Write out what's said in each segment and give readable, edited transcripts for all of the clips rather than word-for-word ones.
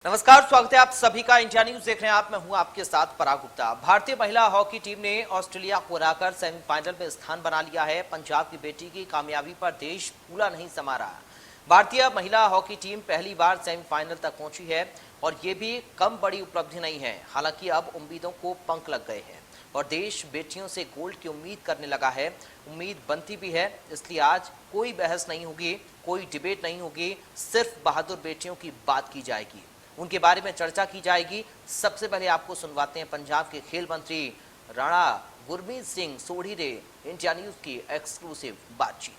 नमस्कार, स्वागत है आप सभी का। इंडिया न्यूज देख रहे हैं आप। मैं हूं आपके साथ पराग गुप्ता। भारतीय महिला हॉकी टीम ने ऑस्ट्रेलिया को हराकर सेमीफाइनल में स्थान बना लिया है। पंजाब की बेटी की कामयाबी पर देश फूला नहीं समा रहा। भारतीय महिला हॉकी टीम पहली बार सेमीफाइनल तक पहुंची है और ये भी कम बड़ी उपलब्धि नहीं है। हालांकि अब उम्मीदों को पंख लग गए हैं और देश बेटियों से गोल्ड की उम्मीद करने लगा है। उम्मीद बनती भी है, इसलिए आज कोई बहस नहीं होगी, कोई डिबेट नहीं होगी, सिर्फ बहादुर बेटियों की बात की जाएगी, उनके बारे में चर्चा की जाएगी। सबसे पहले आपको सुनवाते हैं पंजाब के खेल मंत्री राणा गुरमीत सिंह सोढ़ी ने इंडिया न्यूज की एक्सक्लूसिव बातचीत।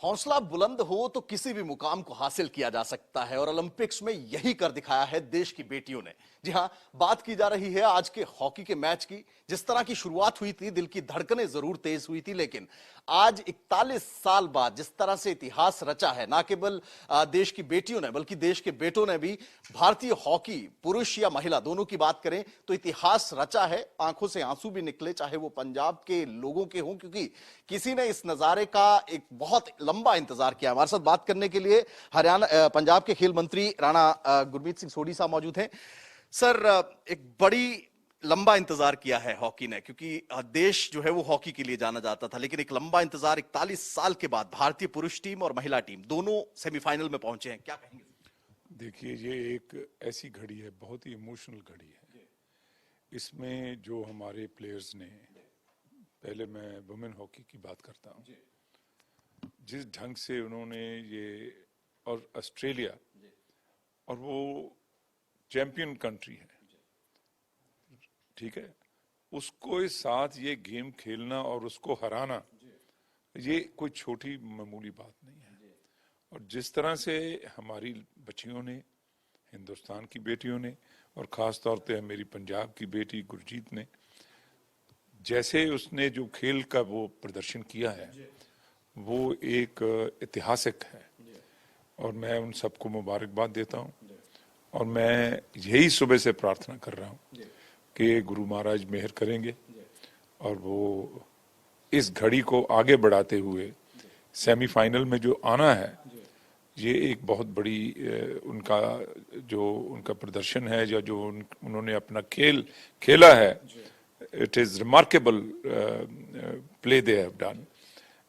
हौसला बुलंद हो तो किसी भी मुकाम को हासिल किया जा सकता है और ओलंपिक्स में यही कर दिखाया है देश की बेटियों ने। जी हां, बात की जा रही है आज के हॉकी के मैच की। जिस तरह की शुरुआत हुई थी, दिल की धड़कनें जरूर तेज हुई थी, लेकिन आज 41 साल बाद जिस तरह से इतिहास रचा है, ना केवल देश की बेटियों ने बल्कि देश के बेटों ने भी भारतीय हॉकी, पुरुष या महिला दोनों की बात करें तो इतिहास रचा है। आंखों से आंसू भी निकले, चाहे वो पंजाब के लोगों के हों, क्योंकि किसी ने इस नजारे का एक बहुत लंबा इंतजार किया। हमारे साथ बात करने के लिए पंजाब के खेल मंत्री राणा गुरमीत सिंह सोढ़ी साहब मौजूद हैं। सर, एक बड़ी लंबा इंतजार किया है हॉकी ने, क्योंकि देश जो है वो हॉकी के लिए जाना जाता था, लेकिन एक लंबा इंतजार 41 साल के बाद भारतीय पुरुष टीम और महिला टीम दोनों सेमीफाइनल में पहुंचे हैं। क्या कहेंगे? देखिए, ये एक ऐसी घड़ी है, बहुत ही इमोशनल घड़ी है। इसमें जो हमारे प्लेयर्स ने, पहले मैं वुमेन हॉकी की बात करता हूँ, जिस ढंग से उन्होंने ये, और ऑस्ट्रेलिया, और वो चैंपियन कंट्री है, ठीक है, उसको इस साथ ये गेम खेलना और उसको हराना, ये कोई छोटी मामूली बात नहीं है। और जिस तरह से हमारी बच्चियों ने, हिंदुस्तान की बेटियों ने, और ख़ास तौर पे मेरी पंजाब की बेटी गुरजीत ने, जैसे उसने जो खेल का वो प्रदर्शन किया है, वो एक ऐतिहासिक है और मैं उन सबको मुबारकबाद देता हूँ। और मैं यही सुबह से प्रार्थना कर रहा हूँ कि गुरु महाराज मेहर करेंगे और वो इस घड़ी को आगे बढ़ाते हुए सेमीफाइनल में जो आना है, ये एक बहुत बड़ी उनका प्रदर्शन है, जो उन्होंने अपना खेल खेला है। It is remarkable play they have done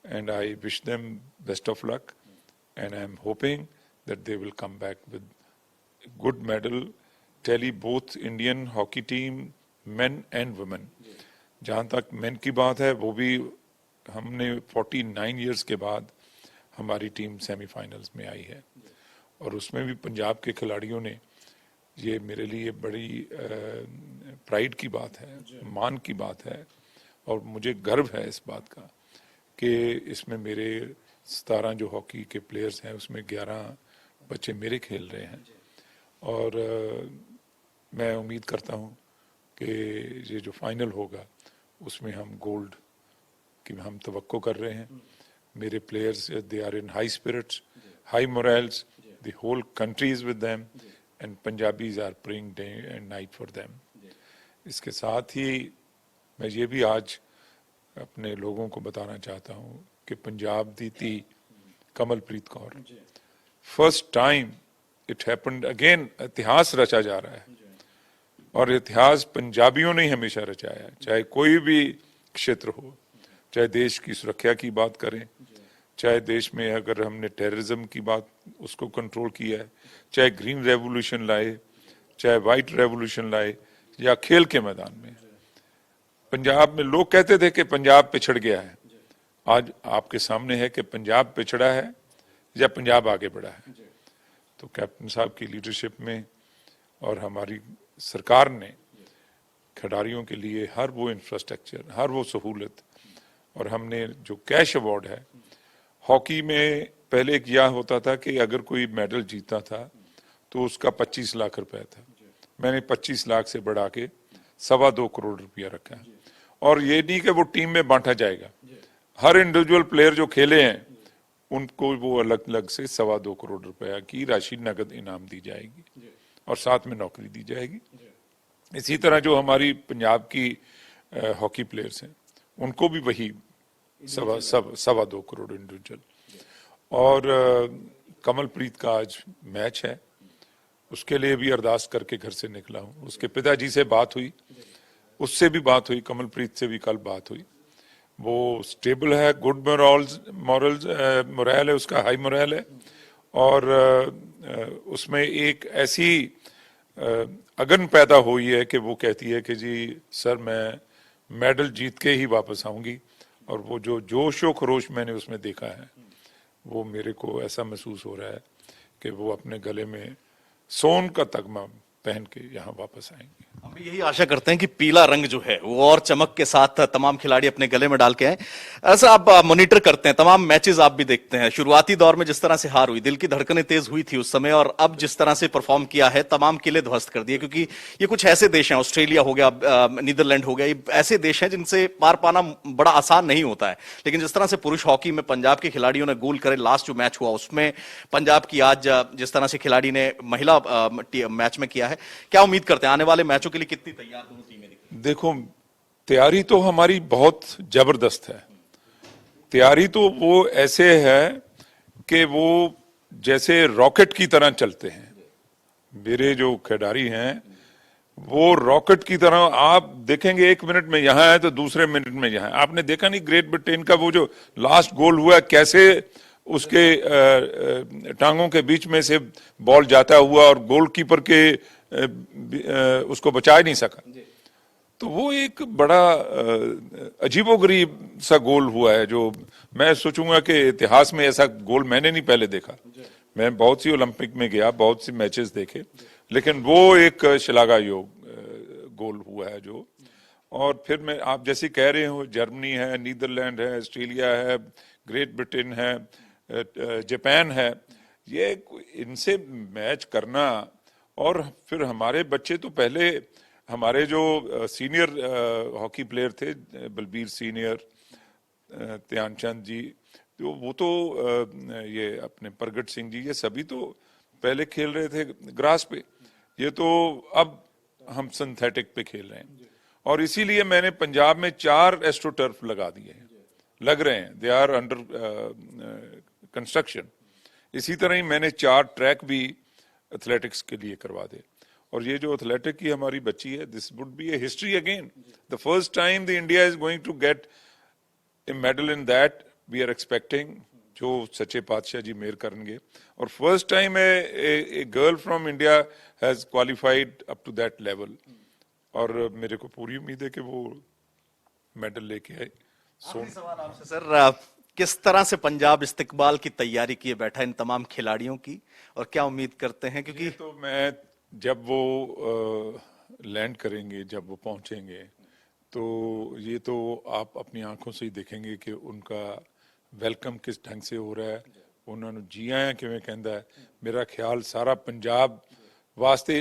and I wish them best of luck and I am hoping that they will come back with good medal, tally both Indian hockey team, men and women. जहाँ तक men की बात है, वो भी हमने 49 years के बाद हमारी टीम सेमीफाइनल्स में आई है और उसमें भी पंजाब के खिलाड़ियों ने, ये मेरे लिए बड़ी प्राइड की बात है, मान की बात है और मुझे गर्व है इस बात का कि इसमें मेरे 17 जो हॉकी के प्लेयर्स हैं, उसमें 11 बच्चे मेरे खेल रहे हैं। और मैं उम्मीद करता हूँ कि ये जो फाइनल होगा उसमें हम गोल्ड की हम तवक्को कर रहे हैं। मेरे players, they are in high spirits, high morals, the whole country is with them and Punjabis are praying day and night for them. इसके साथ ही मैं ये भी आज अपने लोगों को बताना चाहता हूँ कि पंजाब दी थी Kamalpreet Kaur, first time it happened again. इतिहास रचा जा रहा है और इतिहास पंजाबियों ने ही हमेशा रचाया है, चाहे कोई भी क्षेत्र हो, चाहे देश की सुरक्षा की बात करें, चाहे देश में अगर हमने टेररिज्म की बात उसको कंट्रोल किया है, चाहे ग्रीन रेवोल्यूशन लाए, चाहे वाइट रेवोल्यूशन लाए, या खेल के मैदान में। पंजाब में लोग कहते थे कि पंजाब पिछड़ गया है, आज आपके सामने है कि पंजाब पिछड़ा है या पंजाब आगे बढ़ा है। तो कैप्टन साहब की लीडरशिप में और हमारी सरकार ने खिलाड़ियों के लिए हर वो इंफ्रास्ट्रक्चर, हर वो सहूलत, और हमने जो कैश अवार्ड है, हॉकी में पहले एक यह होता था कि अगर कोई मेडल जीता था तो उसका 25 लाख रुपया था, मैंने 25 लाख से बढ़ा के 2.25 करोड़ रुपया रखा है। और ये नहीं कि वो टीम में बांटा जाएगा, हर इंडिविजुअल प्लेयर जो खेले हैं उनको वो अलग अलग से 2.25 करोड़ रुपया की राशि नगद इनाम दी जाएगी और साथ में नौकरी दी जाएगी। इसी तरह जो हमारी पंजाब की हॉकी प्लेयर्स हैं, उनको भी वही 2.25 करोड़ इंडिविजुअल। और कमलप्रीत का आज मैच है उसके लिए भी अरदास करके घर से निकला हूँ। उसके पिताजी से बात हुई, उससे भी बात हुई, कमलप्रीत से भी कल बात हुई। वो स्टेबल है, गुड मोरल है उसका, हाई मोरल है, और उसमें एक ऐसी अगन पैदा हुई है कि वो कहती है कि जी सर मैं मेडल जीत के ही वापस आऊंगी। और वो जो जोश व खरोश मैंने उसमें देखा है, वो मेरे को ऐसा महसूस हो रहा है कि वो अपने गले में सोन का तगमा पहन के यहाँ वापस आएंगे। हम भी यही आशा करते हैं कि पीला रंग जो है वो और चमक के साथ तमाम खिलाड़ी अपने गले में डाल के आए। ऐसा आप मॉनिटर करते हैं, तमाम मैचेस आप भी देखते हैं। शुरुआती दौर में जिस तरह से हार हुई, दिल की धड़कनें तेज हुई थी उस समय, और अब जिस तरह से परफॉर्म किया है, तमाम किले ध्वस्त कर दिए। क्योंकि ये कुछ ऐसे देश हैं, ऑस्ट्रेलिया हो गया, नीदरलैंड हो गया, ये ऐसे देश हैं जिनसे पार पाना बड़ा आसान नहीं होता है। लेकिन जिस तरह से पुरुष हॉकी में पंजाब के खिलाड़ियों ने गोल करे, लास्ट जो मैच हुआ उसमें पंजाब की, आज जिस तरह से खिलाड़ी ने महिला मैच में किया है, क्या उम्मीद करते हैं आने वाले मैचों के लिए? कितनी तैयार दोनों टीमें दिख रही हैं? देखो, तैयारी तो हमारी बहुत जबरदस्त है। तैयारी तो वो ऐसे है कि वो जैसे रॉकेट की तरह चलते हैं। मेरे जो खिलाड़ी हैं वो रॉकेट की तरह, आप देखेंगे 1 मिनट में यहां है तो दूसरे मिनट में यहां है। आपने देखा नहीं ग्रेट ब्रिटेन का वो जो लास्ट गोल हुआ, कैसे उसके टांगों के बीच में से बॉल जाता हुआ और गोलकीपर के उसको बचा ही नहीं सका। तो वो एक बड़ा अजीबोगरीब सा गोल हुआ है, जो मैं सोचूंगा कि इतिहास में ऐसा गोल मैंने नहीं पहले देखा। मैं बहुत सी ओलंपिक में गया, बहुत सी मैचेस देखे, लेकिन वो एक श्लाघायोग गोल हुआ है जो। और फिर मैं, आप जैसे कह रहे हो, जर्मनी है, नीदरलैंड है, ऑस्ट्रेलिया है, ग्रेट ब्रिटेन है, जापान है, ये इनसे मैच करना। और फिर हमारे बच्चे तो पहले, हमारे जो सीनियर हॉकी प्लेयर थे, बलबीर सीनियर, ध्यानचंद जी, तो वो तो ये अपने प्रगट सिंह जी, ये सभी तो पहले खेल रहे थे ग्रास पे। ये तो अब हम सिंथेटिक पे खेल रहे हैं। और इसीलिए मैंने पंजाब में 4 एस्ट्रोटर्फ लगा दिए हैं, लग रहे हैं, दे आर अंडर कंस्ट्रक्शन। इसी तरह ही मैंने 4 ट्रैक भी एथलेटिक्स के लिए करवा दे। और ये जो एथलेटिक की हमारी बच्ची है, this would be a history again, the first time the India is going to get a medal in that. We are expecting, जो सच्चे पातशाह जी मेहर करेंगे। और first time a girl from India has qualified up to that level. और मेरे को पूरी उम्मीद है कि वो मेडल लेके आए। आखिरी सवाल आपसे सर, किस तरह से पंजाब इस्तिकबाल की तैयारी किए बैठा इन तमाम खिलाड़ियों की, और क्या उम्मीद करते हैं? क्योंकि तो मैं, जब वो लैंड करेंगे, जब वो पहुंचेंगे, तो ये तो आप अपनी आंखों से ही देखेंगे कि उनका वेलकम किस ढंग से हो रहा है, उन्होंने जी आया किवें कहंदा है। मेरा ख्याल सारा पंजाब वास्ते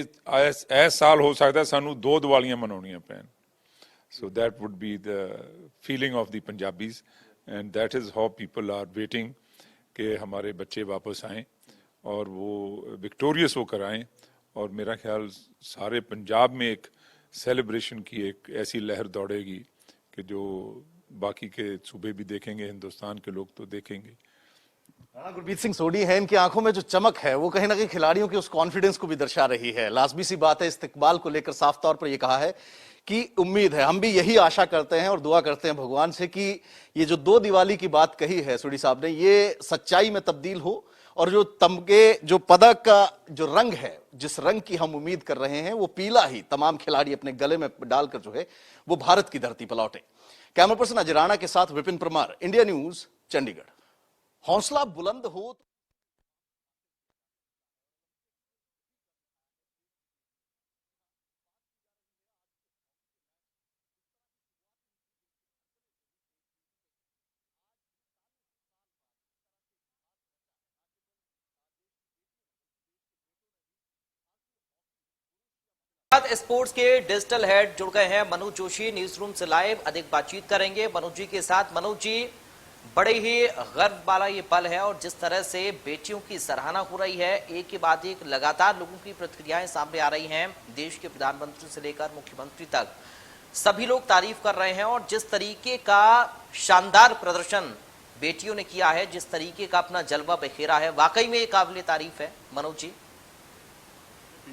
ऐ साल हो सकता सानू 2 दिवालियां मनाउणियां पैण। So that would be the feeling of the Punjabis, and that is how people are waiting कि हमारे बच्चे वापस आएं और वो विक्टोरियस होकर आएं। और मेरा ख्याल सारे पंजाब में एक सेलिब्रेशन की एक ऐसी लहर दौड़ेगी कि जो बाकी के सूबे भी देखेंगे, हिंदुस्तान के लोग तो देखेंगे। राणा गुरमीत सिंह सोढी है, इनकी आंखों में जो चमक है वो कहीं ना कहीं खिलाड़ियों के उस कॉन्फिडेंस को भी दर्शा रही है। लाजमी सी बात है, इस्तिकबाल को लेकर साफ तौर पर यह कहा है कि उम्मीद है, हम भी यही आशा करते हैं और दुआ करते हैं भगवान से कि ये जो 2 दिवाली की बात कही है सोढी साहब ने, ये सच्चाई में तब्दील हो, और जो तमगे, जो पदक का जो रंग है, जिस रंग की हम उम्मीद कर रहे हैं, वो पीला ही तमाम खिलाड़ी अपने गले में डालकर जो है वो भारत की धरती पर लौटे। कैमरा पर्सन अजय राणा के साथ विपिन परमार, इंडिया न्यूज, चंडीगढ़। हौसला बुलंद हो स्पोर्ट्स के डिजिटल हेड जुड़ गए हैं मनोज जोशी, न्यूज रूम से लाइव अधिक बातचीत करेंगे मनोज जी के साथ। मनोज जी, बड़े ही गर्व वाला ये पल है, और जिस तरह से बेटियों की सराहना हो रही है, एक के बाद एक लगातार लोगों की प्रतिक्रियाएं सामने आ रही हैं, देश के प्रधानमंत्री से लेकर मुख्यमंत्री तक सभी लोग तारीफ कर रहे हैं। और जिस तरीके का शानदार प्रदर्शन बेटियों ने किया है, जिस तरीके का अपना जलवा बिखेरा है, वाकई में ये काबिल तारीफ है। मनोज जी,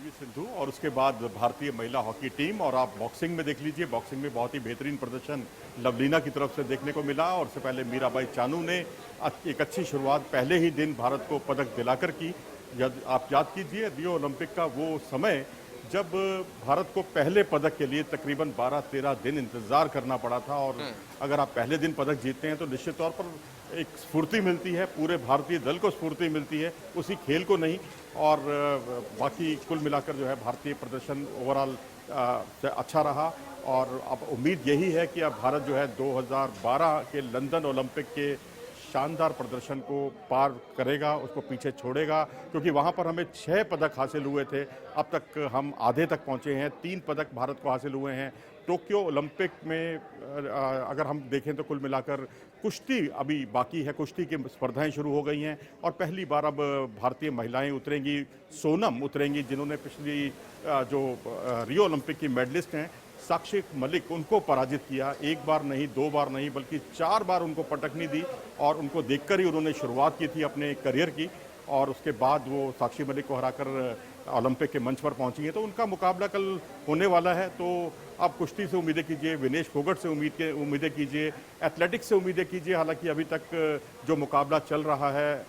पीवी सिंधु और उसके बाद भारतीय महिला हॉकी टीम। और आप बॉक्सिंग में देख लीजिए, बॉक्सिंग में बहुत ही बेहतरीन प्रदर्शन लवलीना की तरफ से देखने को मिला। और उससे पहले मीराबाई चानू ने एक अच्छी शुरुआत पहले ही दिन भारत को पदक दिलाकर की। आप याद कीजिए रियो ओलंपिक का वो समय जब भारत को पहले पदक के लिए तकरीबन 12-13 दिन इंतजार करना पड़ा था। और अगर आप पहले दिन पदक जीतते हैं तो निश्चित तौर पर एक स्फूर्ति मिलती है, पूरे भारतीय दल को स्फूर्ति मिलती है, उसी खेल को नहीं। और बाकी कुल मिलाकर जो है भारतीय प्रदर्शन ओवरऑल अच्छा रहा। और अब उम्मीद यही है कि अब भारत जो है 2012 के लंदन ओलंपिक के शानदार प्रदर्शन को पार करेगा, उसको पीछे छोड़ेगा, क्योंकि वहां पर हमें 6 पदक हासिल हुए थे, अब तक हम आधे तक पहुंचे हैं। 3 पदक भारत को हासिल हुए हैं। टोक्यो ओलंपिक में अगर हम देखें तो कुल मिलाकर कुश्ती अभी बाकी है, कुश्ती की स्पर्धाएं शुरू हो गई हैं और पहली बार अब भारतीय महिलाएं उतरेंगी, सोनम उतरेंगी, जिन्होंने पिछली जो रियो ओलंपिक की मेडलिस्ट हैं साक्षी मलिक, उनको पराजित किया। एक बार नहीं, 2 बार नहीं, बल्कि 4 बार उनको पटकनी दी और उनको देखकर ही उन्होंने शुरुआत की थी अपने करियर की। और उसके बाद वो साक्षी मलिक को हराकर ओलंपिक के मंच पर पहुंची हैं। तो उनका मुकाबला कल होने वाला है। तो आप कुश्ती से उम्मीदें कीजिए, विनेश फोगट से उम्मीदें कीजिए, एथलेटिक्स से उम्मीदें कीजिए। हालांकि अभी तक जो मुकाबला चल रहा है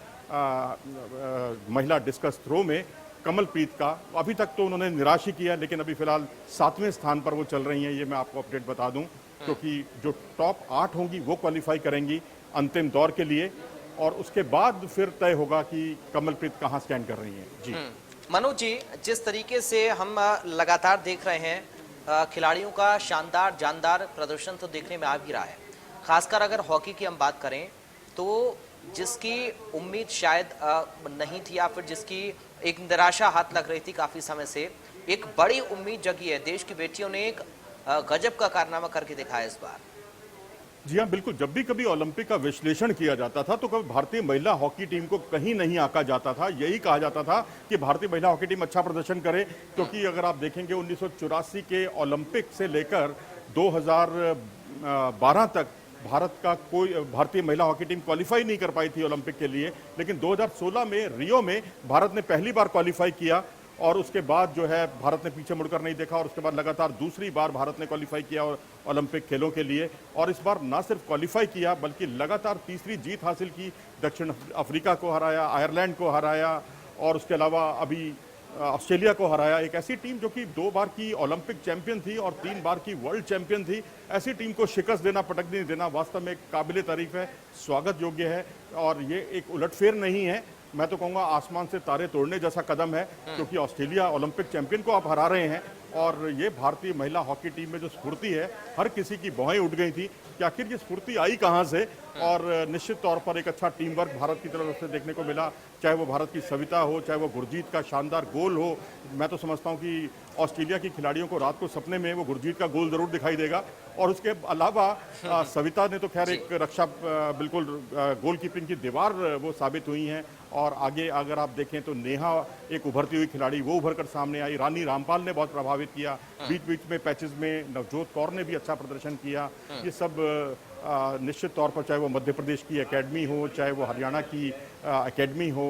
महिला डिस्कस थ्रो में कमलप्रीत का, अभी तक तो उन्होंने निराश ही किया, लेकिन अभी फिलहाल 7वें स्थान पर वो चल रही हैं। ये मैं आपको अपडेट बता दूं, क्योंकि जो टॉप 8 होंगी वो क्वालिफाई करेंगी अंतिम दौर के लिए और उसके बाद फिर तय होगा कि कमलप्रीत कहाँ स्टैंड कर रही हैं। जी मनोज जी, जिस तरीके से हम लगातार देख रहे हैं खिलाड़ियों का शानदार जानदार प्रदर्शन तो देखने में आ भी रहा है, खासकर अगर हॉकी की हम बात करें तो जिसकी उम्मीद शायद नहीं थी या फिर जिसकी एक निराशा हाथ लग रही थी काफी समय से, एक बड़ी उम्मीद जगी है। देश की बेटियों ने एक गजब का कारनामा करके दिखाया इस बार। जी हाँ, बिल्कुल। जब भी कभी ओलंपिक का विश्लेषण किया जाता था तो कभी भारतीय महिला हॉकी टीम को कहीं नहीं आंका जाता था। यही कहा जाता था कि भारतीय महिला हॉकी टीम अच्छा प्रदर्शन करे, क्योंकि अगर आप देखेंगे 1984 के ओलंपिक से लेकर 2012 तक भारतीय महिला हॉकी टीम क्वालिफाई नहीं कर पाई थी ओलंपिक के लिए। लेकिन 2016 में रियो में भारत ने पहली बार क्वालिफाई किया और उसके बाद जो है भारत ने पीछे मुड़कर नहीं देखा और उसके बाद लगातार दूसरी बार भारत ने क्वालिफाई किया ओलंपिक खेलों के लिए। और इस बार ना सिर्फ क्वालिफाई किया बल्कि लगातार तीसरी जीत हासिल की, दक्षिण अफ्रीका को हराया, आयरलैंड को हराया और उसके अलावा अभी ऑस्ट्रेलिया को हराया। एक ऐसी टीम जो कि 2 बार की ओलंपिक चैंपियन थी और 3 बार की वर्ल्ड चैंपियन थी, ऐसी टीम को शिकस्त देना, पटकनी देना वास्तव में काबिले तारीफ है, स्वागत योग्य है। और ये एक उलटफेर नहीं है, मैं तो कहूँगा आसमान से तारे तोड़ने जैसा कदम है, क्योंकि ऑस्ट्रेलिया ओलंपिक चैंपियन को आप हरा रहे हैं। और ये भारतीय महिला हॉकी टीम में जो स्फूर्ति है, हर किसी की भौहें उठ गई थी कि आखिर ये स्फूर्ति आई कहाँ से। और निश्चित तौर पर एक अच्छा टीम वर्क भारत की तरफ से देखने को मिला, चाहे वो भारत की सविता हो, चाहे वो गुरजीत का शानदार गोल हो। मैं तो समझता हूँ कि ऑस्ट्रेलिया की खिलाड़ियों को रात को सपने में वो गुरजीत का गोल जरूर दिखाई देगा। और उसके अलावा सविता ने तो खैर एक रक्षा बिल्कुल गोलकीपिंग की दीवार वो साबित हुई हैं। और आगे अगर आप देखें तो नेहा एक उभरती हुई खिलाड़ी, वो उभर कर सामने आई। रानी रामपाल ने बहुत प्रभावित किया, बीच बीच में पैचेस में नवजोत कौर ने भी अच्छा प्रदर्शन किया। ये सब निश्चित तौर पर, चाहे वो मध्य प्रदेश की एकेडमी हो, चाहे वो हरियाणा की एकेडमी हो,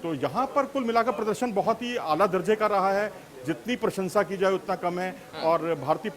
तो यहाँ पर कुल मिलाकर प्रदर्शन बहुत ही आला दर्जे का रहा है। जितनी प्रशंसा की जाए उतना कम है। और भारतीय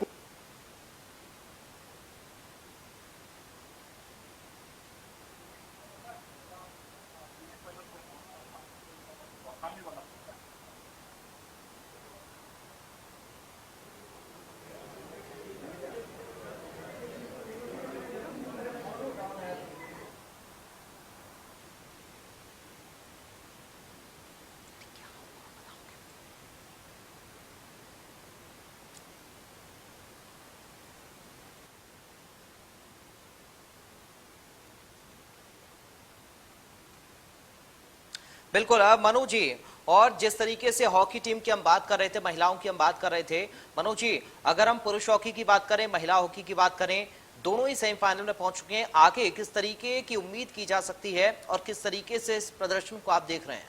बिल्कुल मनोज जी, और जिस तरीके से हॉकी टीम की हम बात कर रहे थे, महिलाओं की हम बात कर रहे थे, मनोज जी अगर हम पुरुष हॉकी की बात करें, महिला हॉकी की बात करें, दोनों ही सेमीफाइनल में पहुंच चुके हैं। आगे किस तरीके की उम्मीद की जा सकती है और किस तरीके से इस प्रदर्शन को आप देख रहे हैं?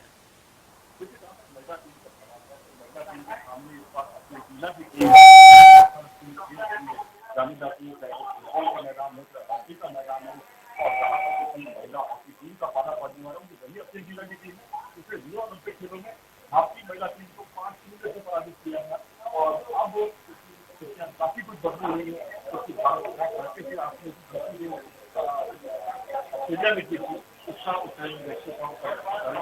पिछले रियो ओलंपिक खेलों में भारतीय महिला टीम को 5 बदली हुई है, क्योंकि भारत का हल्के से आपने ऑस्ट्रेलिया में की थी, उसका उतना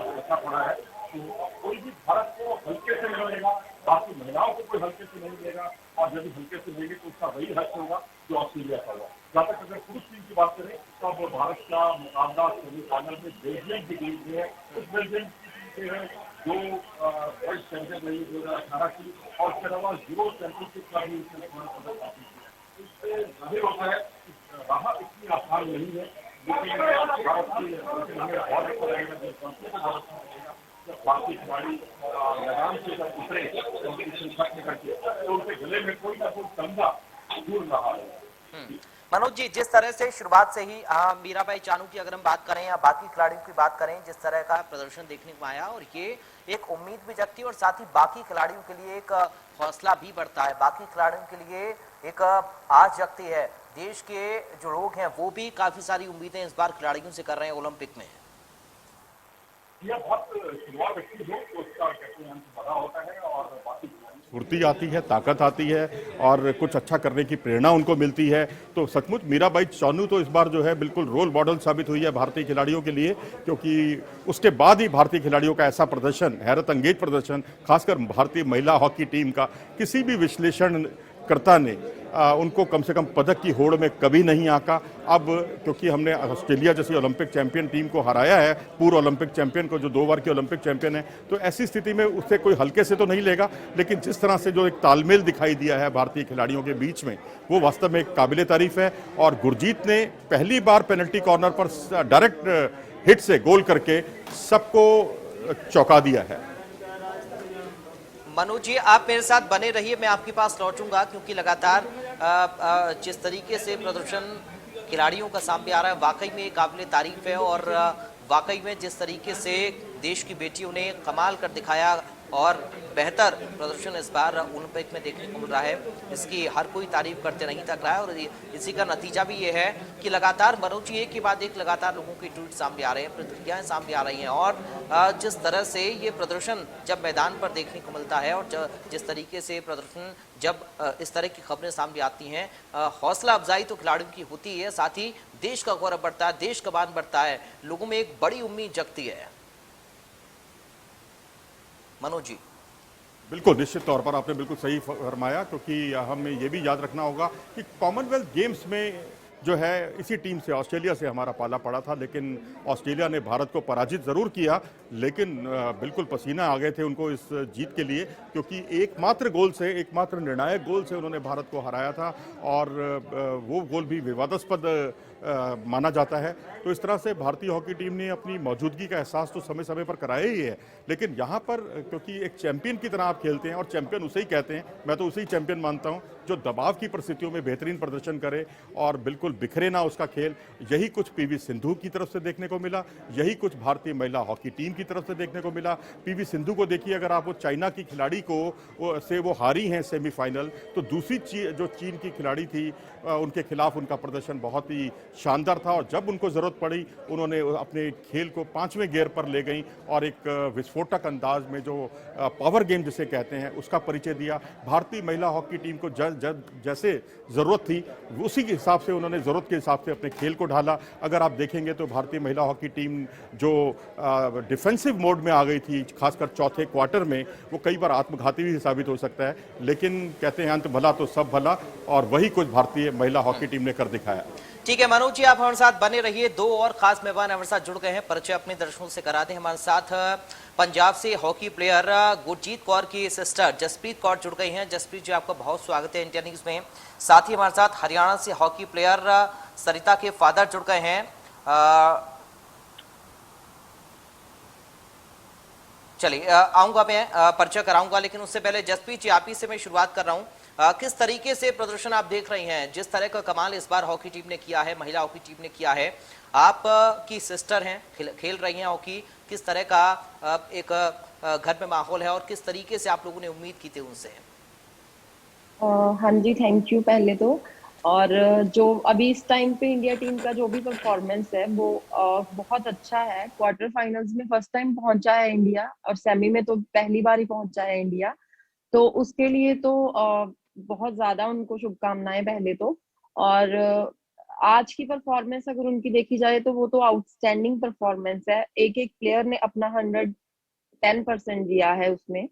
देखा पड़ा है। तो कोई भी भारत को हल्के से नहीं लेगा, बाकी महिलाओं को कोई हल्के से नहीं लेगा, और जब हल्के से लेंगे तो उसका वही हक होगा जो ऑस्ट्रेलिया का हुआ। जहाँ तक अगर पुरुष टीम की बात करें तो अब भारत का मुकाबला सेमीफाइनल में बेल्जियम की टीम से है। उस बेल्जियम की टीम से है जो वर्ल्ड चैंपियन रही 2018 की, और उसके अलावा यूरो चैंपियनशिप का भी उसने स्वर्ण पदक हासिल किया। इससे जाहिर होता है कि राह इतनी आसान नहीं है, लेकिन भारत की बहुत अच्छा लगेगा जब भारतीय खिलाड़ी मैदान से जब उतरे कंपटीशन खत्म करके, तो उनके गले में कोई ना कोई तमगा झूल रहा है। मनोज जी, जिस तरह से शुरुआत से ही मीराबाई चानू की अगर हम बात करें या बाकी खिलाड़ियों की बात करें, जिस तरह का प्रदर्शन देखने को आया, और ये एक उम्मीद भी जगती है और साथ ही बाकी खिलाड़ियों के लिए एक हौसला भी बढ़ता है, बाकी खिलाड़ियों के लिए एक आस जगती है। देश के जो लोग हैं वो भी काफी सारी उम्मीदें इस बार खिलाड़ियों से कर रहे हैं ओलंपिक में। यह बहुत शुरुआत अच्छी हो तो उसका अंत बड़ा होता है, और बाकी फुर्ती आती है, ताकत आती है, और कुछ अच्छा करने की प्रेरणा उनको मिलती है। तो सचमुच मीराबाई चानू तो इस बार जो है बिल्कुल रोल मॉडल साबित हुई है भारतीय खिलाड़ियों के लिए, क्योंकि उसके बाद ही भारतीय खिलाड़ियों का ऐसा प्रदर्शन, हैरत अंगेज प्रदर्शन, खासकर भारतीय महिला हॉकी टीम का, किसी भी विश्लेषणकर्ता ने उनको कम से कम पदक की होड़ में कभी नहीं आका। अब क्योंकि हमने ऑस्ट्रेलिया जैसी ओलंपिक चैंपियन टीम को हराया है, पूर्व ओलंपिक चैंपियन को, जो 2 बार की ओलंपिक चैंपियन है, तो ऐसी स्थिति में उससे कोई हल्के से तो नहीं लेगा। लेकिन जिस तरह से जो एक तालमेल दिखाई दिया है भारतीय खिलाड़ियों के बीच में, वो वास्तव में एक काबिले तारीफ है। और गुरजीत ने पहली बार पेनल्टी कॉर्नर पर डायरेक्ट हिट से गोल करके सबको चौंका दिया है। मनोज जी, आप मेरे साथ बने रहिए, मैं आपके पास लौटूंगा, क्योंकि लगातार जिस तरीके से प्रदर्शन खिलाड़ियों का सामने आ रहा है वाकई में काबिल तारीफ है, और वाकई में जिस तरीके से देश की बेटियों ने कमाल कर दिखाया और बेहतर प्रदर्शन इस बार ओलंपिक में देखने को मिल रहा है, इसकी हर कोई तारीफ करते नहीं थक रहा है। और इसी का नतीजा भी ये है कि लगातार मनोज जी एक के बाद एक लगातार लोगों के ट्वीट सामने आ रहे हैं, प्रतिक्रियाएं सामने आ रही हैं, और जिस तरह से ये प्रदर्शन जब मैदान पर देखने को मिलता है, और जिस तरीके से प्रदर्शन जब इस तरह की खबरें सामने आती हैं, हौसला अफजाई तो खिलाड़ियों की होती है, साथ ही देश का गौरव बढ़ता है, देश का मान बढ़ता है, लोगों में एक बड़ी उम्मीद जगती है। मनोज जी, बिल्कुल, निश्चित तौर पर आपने बिल्कुल सही फरमाया, क्योंकि हमें ये भी याद रखना होगा कि कॉमनवेल्थ गेम्स में जो है इसी टीम से, ऑस्ट्रेलिया से हमारा पाला पड़ा था, लेकिन ऑस्ट्रेलिया ने भारत को पराजित जरूर किया, लेकिन बिल्कुल पसीना आ गए थे उनको इस जीत के लिए, क्योंकि एकमात्र गोल से, एकमात्र निर्णायक गोल से उन्होंने भारत को हराया था, और वो गोल भी विवादास्पद माना जाता है। तो इस तरह से भारतीय हॉकी टीम ने अपनी मौजूदगी का एहसास तो समय समय पर कराया ही है, लेकिन यहाँ पर क्योंकि एक चैंपियन की तरह आप खेलते हैं, और चैंपियन उसे ही कहते हैं, मैं तो उसे ही चैंपियन मानता हूँ जो दबाव की परिस्थितियों में बेहतरीन प्रदर्शन करे और बिल्कुल बिखरे ना उसका खेल। यही कुछ पीवी सिंधु की तरफ से देखने को मिला, यही कुछ भारतीय महिला हॉकी टीम की तरफ से देखने को मिला। पीवी सिंधु को देखिए, अगर आप वो चाइना की खिलाड़ी को वो हारी हैं सेमीफाइनल, तो दूसरी जो चीन की खिलाड़ी थी उनके खिलाफ उनका प्रदर्शन बहुत ही शानदार था, और जब उनको जरूरत पड़ी उन्होंने अपने खेल को 5वें गियर पर ले गई, और एक विस्फोटक अंदाज में जो पावर गेम जिसे कहते हैं उसका परिचय दिया। भारतीय महिला हॉकी टीम को जैसे जरूरत थी उसी के हिसाब से उन्होंने जरूरत के हिसाब से अपने खेल को ढाला। अगर आप देखेंगे तो भारतीय महिला हॉकी टीम जो डिफेंसिव मोड में आ गई थी, खासकर चौथे क्वार्टर में, वो कई बार आत्मघाती भी साबित हो सकता है, लेकिन कहते हैं अंत भला तो सब भला, और वही कुछ भारतीय महिला हॉकी टीम ने कर दिखाया। ठीक है मनोज जी, आप हमारे साथ बने रहिए। 2 और खास मेहमान हमारे साथ जुड़ गए हैं, परिचय अपने दर्शकों से करा दें। हमारे साथ पंजाब से हॉकी प्लेयर गुरजीत कौर की सिस्टर जसप्रीत कौर जुड़ गई हैं। जसप्रीत जी, आपका बहुत स्वागत है इंडिया न्यूज में। साथ ही हमारे साथ हरियाणा से हॉकी प्लेयर सरिता के फादर जुड़ गए हैं। चलिए आऊंगा, मैं परिचय कराऊंगा, लेकिन उससे पहले जसप्रीत जी, आप ही से मैं शुरुआत कर रहा हूं। किस तरीके से प्रदर्शन आप देख रही हैं, जिस तरह का कमाल इस बार हॉकी टीम ने किया है, महिला हॉकी टीम ने किया है, आप की सिस्टर हैं, खेल रही हैं हॉकी, किस तरह का एक घर में माहौल है और किस तरीके से आप लोगों ने उम्मीद की थी उनसे? हाँ जी, थैंक यू पहले तो। और जो अभी इस टाइम पे इंडिया टीम का जो भी परफॉर्मेंस है वो बहुत अच्छा है। क्वार्टर फाइनल्स में फर्स्ट टाइम पहुंचा है इंडिया, और सेमी में तो पहली बार ही पहुंचा है इंडिया। तो उसके लिए तो बहुत ज्यादा उनको शुभकामनाएं पहले तो। और आज की परफॉर्मेंस अगर उनकी देखी जाए तो वो तो आउटस्टैंडिंग परफॉर्मेंस है। एक एक प्लेयर ने अपना 110% दिया है उसमें।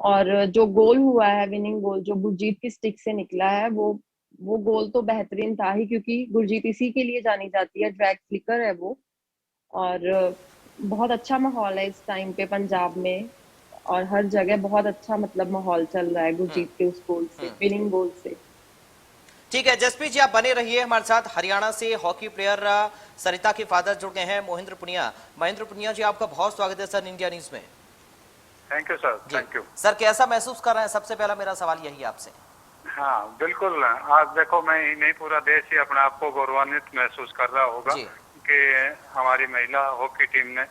और जो गोल हुआ है, विनिंग गोल जो गुरजीत की स्टिक से निकला है, वो गोल तो बेहतरीन था ही, क्योंकि गुरजीत इसी के लिए जानी जाती है, ड्रैग फ्लिकर है वो। और बहुत अच्छा माहौल है इस टाइम पे पंजाब में, और हर जगह बहुत अच्छा मतलब माहौल चल रहा है गुरजीत के उस गोल से, विनिंग गोल से। ठीक है जसप्रीत जी, आप बने रहिए हमारे साथ। हरियाणा से हॉकी प्लेयर सरिता के फादर जुड़ गए हैं, महेंद्र पुनिया। महेंद्र पुनिया जी, आपका बहुत स्वागत है सर इंडिया न्यूज में। थैंक यू सर, जी थैंक यू। सर, कैसा महसूस कर रहे हैं? सबसे पहला मेरा सवाल यही है आपसे। हाँ बिल्कुल, आज देखो मैं ही नहीं पूरा देश ही अपने आप को गौरवान्वित महसूस कर रहा होगा जी। कि हमारी महिला हॉकी टीम ने।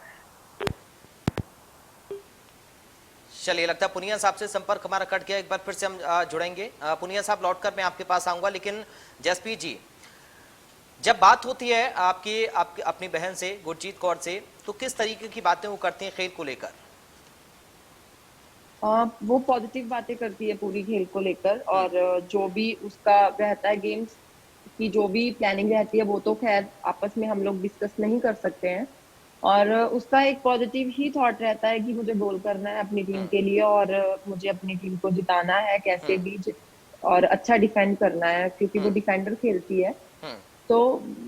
चलिए, लगता है पुनिया साहब से संपर्क हमारा कट गया। एक बार फिर से हम जुड़ेंगे। पुनिया साहब लौटकर मैं आपके पास आऊंगा, लेकिन जसप्रीत जी, जब बात होती है आपकी अपनी बहन से, गुरजीत कौर से, तो किस तरीके की बातें वो करती हैं खेल को लेकर? वो पॉजिटिव बातें करती है पूरी खेल को लेकर। और जो भी उसका रहता है गेम्स की, जो भी प्लानिंग रहती है, वो तो खैर आपस में हम लोग डिस्कस नहीं कर सकते हैं। और उसका एक पॉजिटिव ही थॉट रहता है कि मुझे गोल करना है अपनी टीम के लिए, और मुझे अपनी टीम को जिताना है कैसे भी, और अच्छा डिफेंड करना है, क्योंकि वो डिफेंडर खेलती है। तो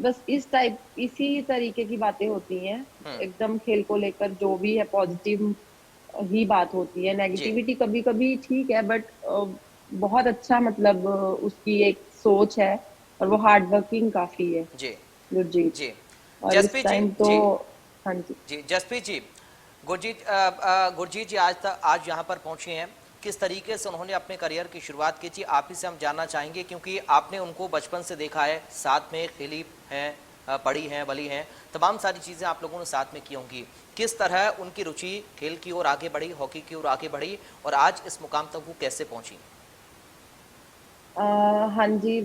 बस इसी तरीके की बातें होती हैं एकदम खेल को लेकर। जो भी है पॉजिटिव ही बात होती है। जी नेगेटिविटी कभी कभी ठीक है, बट बहुत अच्छा मतलब उसकी एक सोच है, और वो हार्ड वर्किंग काफी है जी गुरजीत। जी। और इस जसप्रीत जी, टाइम तो जी हाँ जी। जी, जसप्रीत जी, गुरजीत जी आज यहाँ पर पहुंचे हैं। किस तरीके से उन्होंने अपने करियर की शुरुआत की थी, आप ही से हम जानना चाहेंगे, क्योंकि आपने उनको बचपन से देखा है, साथ में खेली हैं, पढ़ी हैं, बली हैं, तमाम सारी चीज़ें आप लोगों ने साथ में की होंगी। किस तरह उनकी रुचि खेल की ओर आगे बढ़ी, हॉकी की ओर आगे बढ़ी, और आज इस मुकाम तक वो कैसे पहुंची? हाँ जी।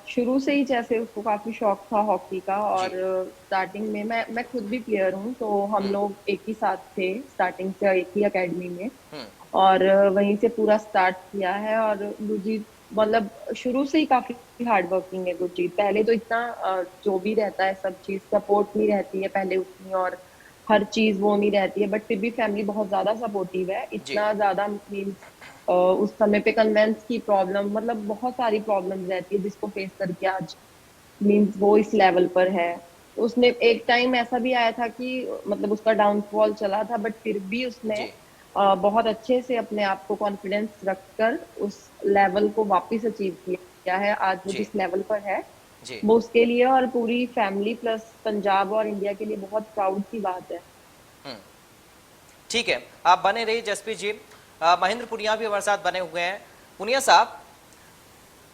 शुरू से ही जैसे उसको काफी शौक था हॉकी का, और जी। स्टार्टिंग में मैं खुद भी प्लेयर हूँ, तो हम लोग एक ही साथ थे स्टार्टिंग से, एक ही एकेडमी में। और वहीं से पूरा स्टार्ट किया है। और गुरजीत मतलब शुरू से ही काफी हार्ड वर्किंग है गुरजीत। पहले तो इतना जो भी रहता है सब चीज सपोर्ट नहीं रहती है पहले उतनी, और हर चीज वो नहीं रहती है, बट फिर भी फैमिली बहुत ज्यादा सपोर्टिव है, जी इतना ज्यादा मीन्स उस समय पे कन्वेंस की प्रॉब्लम, मतलब बहुत सारी प्रॉब्लम्स रहती है जिसको फेस करके आज मीन्स वो इस लेवल पर है। तो उसने एक टाइम ऐसा भी आया था कि मतलब उसका डाउनफॉल चला था, बट फिर भी उसने जी बहुत अच्छे से अपने आप को कॉन्फिडेंस रखकर उस लेवल को वापस अचीव किया है। आज वो जी जिस लेवल पर है, जी। वो उसके लिए और पूरी फैमिली प्लस पंजाब और इंडिया के लिए बहुत प्राउड की बात है। ठीक है, आप बने रहिए जसप्रीत जी। महेंद्र पुनिया भी हमारे साथ बने हुए हैं। पुनिया साहब,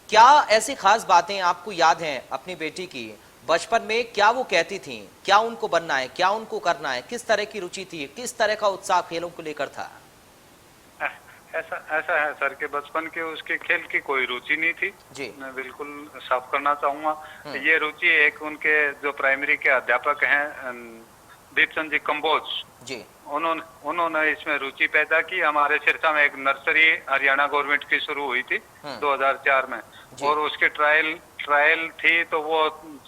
क्या ऐसी खास बातें आपको याद हैं अपनी बेटी की? बचपन में क्या वो कहती थी, क्या उनको बनना है, क्या उनको करना है, किस तरह की रुचि थी, किस तरह का उत्साह खेलों को लेकर था? ऐसा ऐसा है सर कि बचपन के उसके खेल की कोई रुचि नहीं थी। जी मैं बिल्कुल साफ करना चाहूंगा। ये रुचि एक उनके जो प्राइमरी के अध्यापक हैं दीपचंद जी कंबोज, जी उन्होंने इसमें रुचि पैदा की। हमारे सिरसा में एक नर्सरी हरियाणा गवर्नमेंट की शुरू हुई थी 2004 में, और उसके ट्रायल थी, तो वो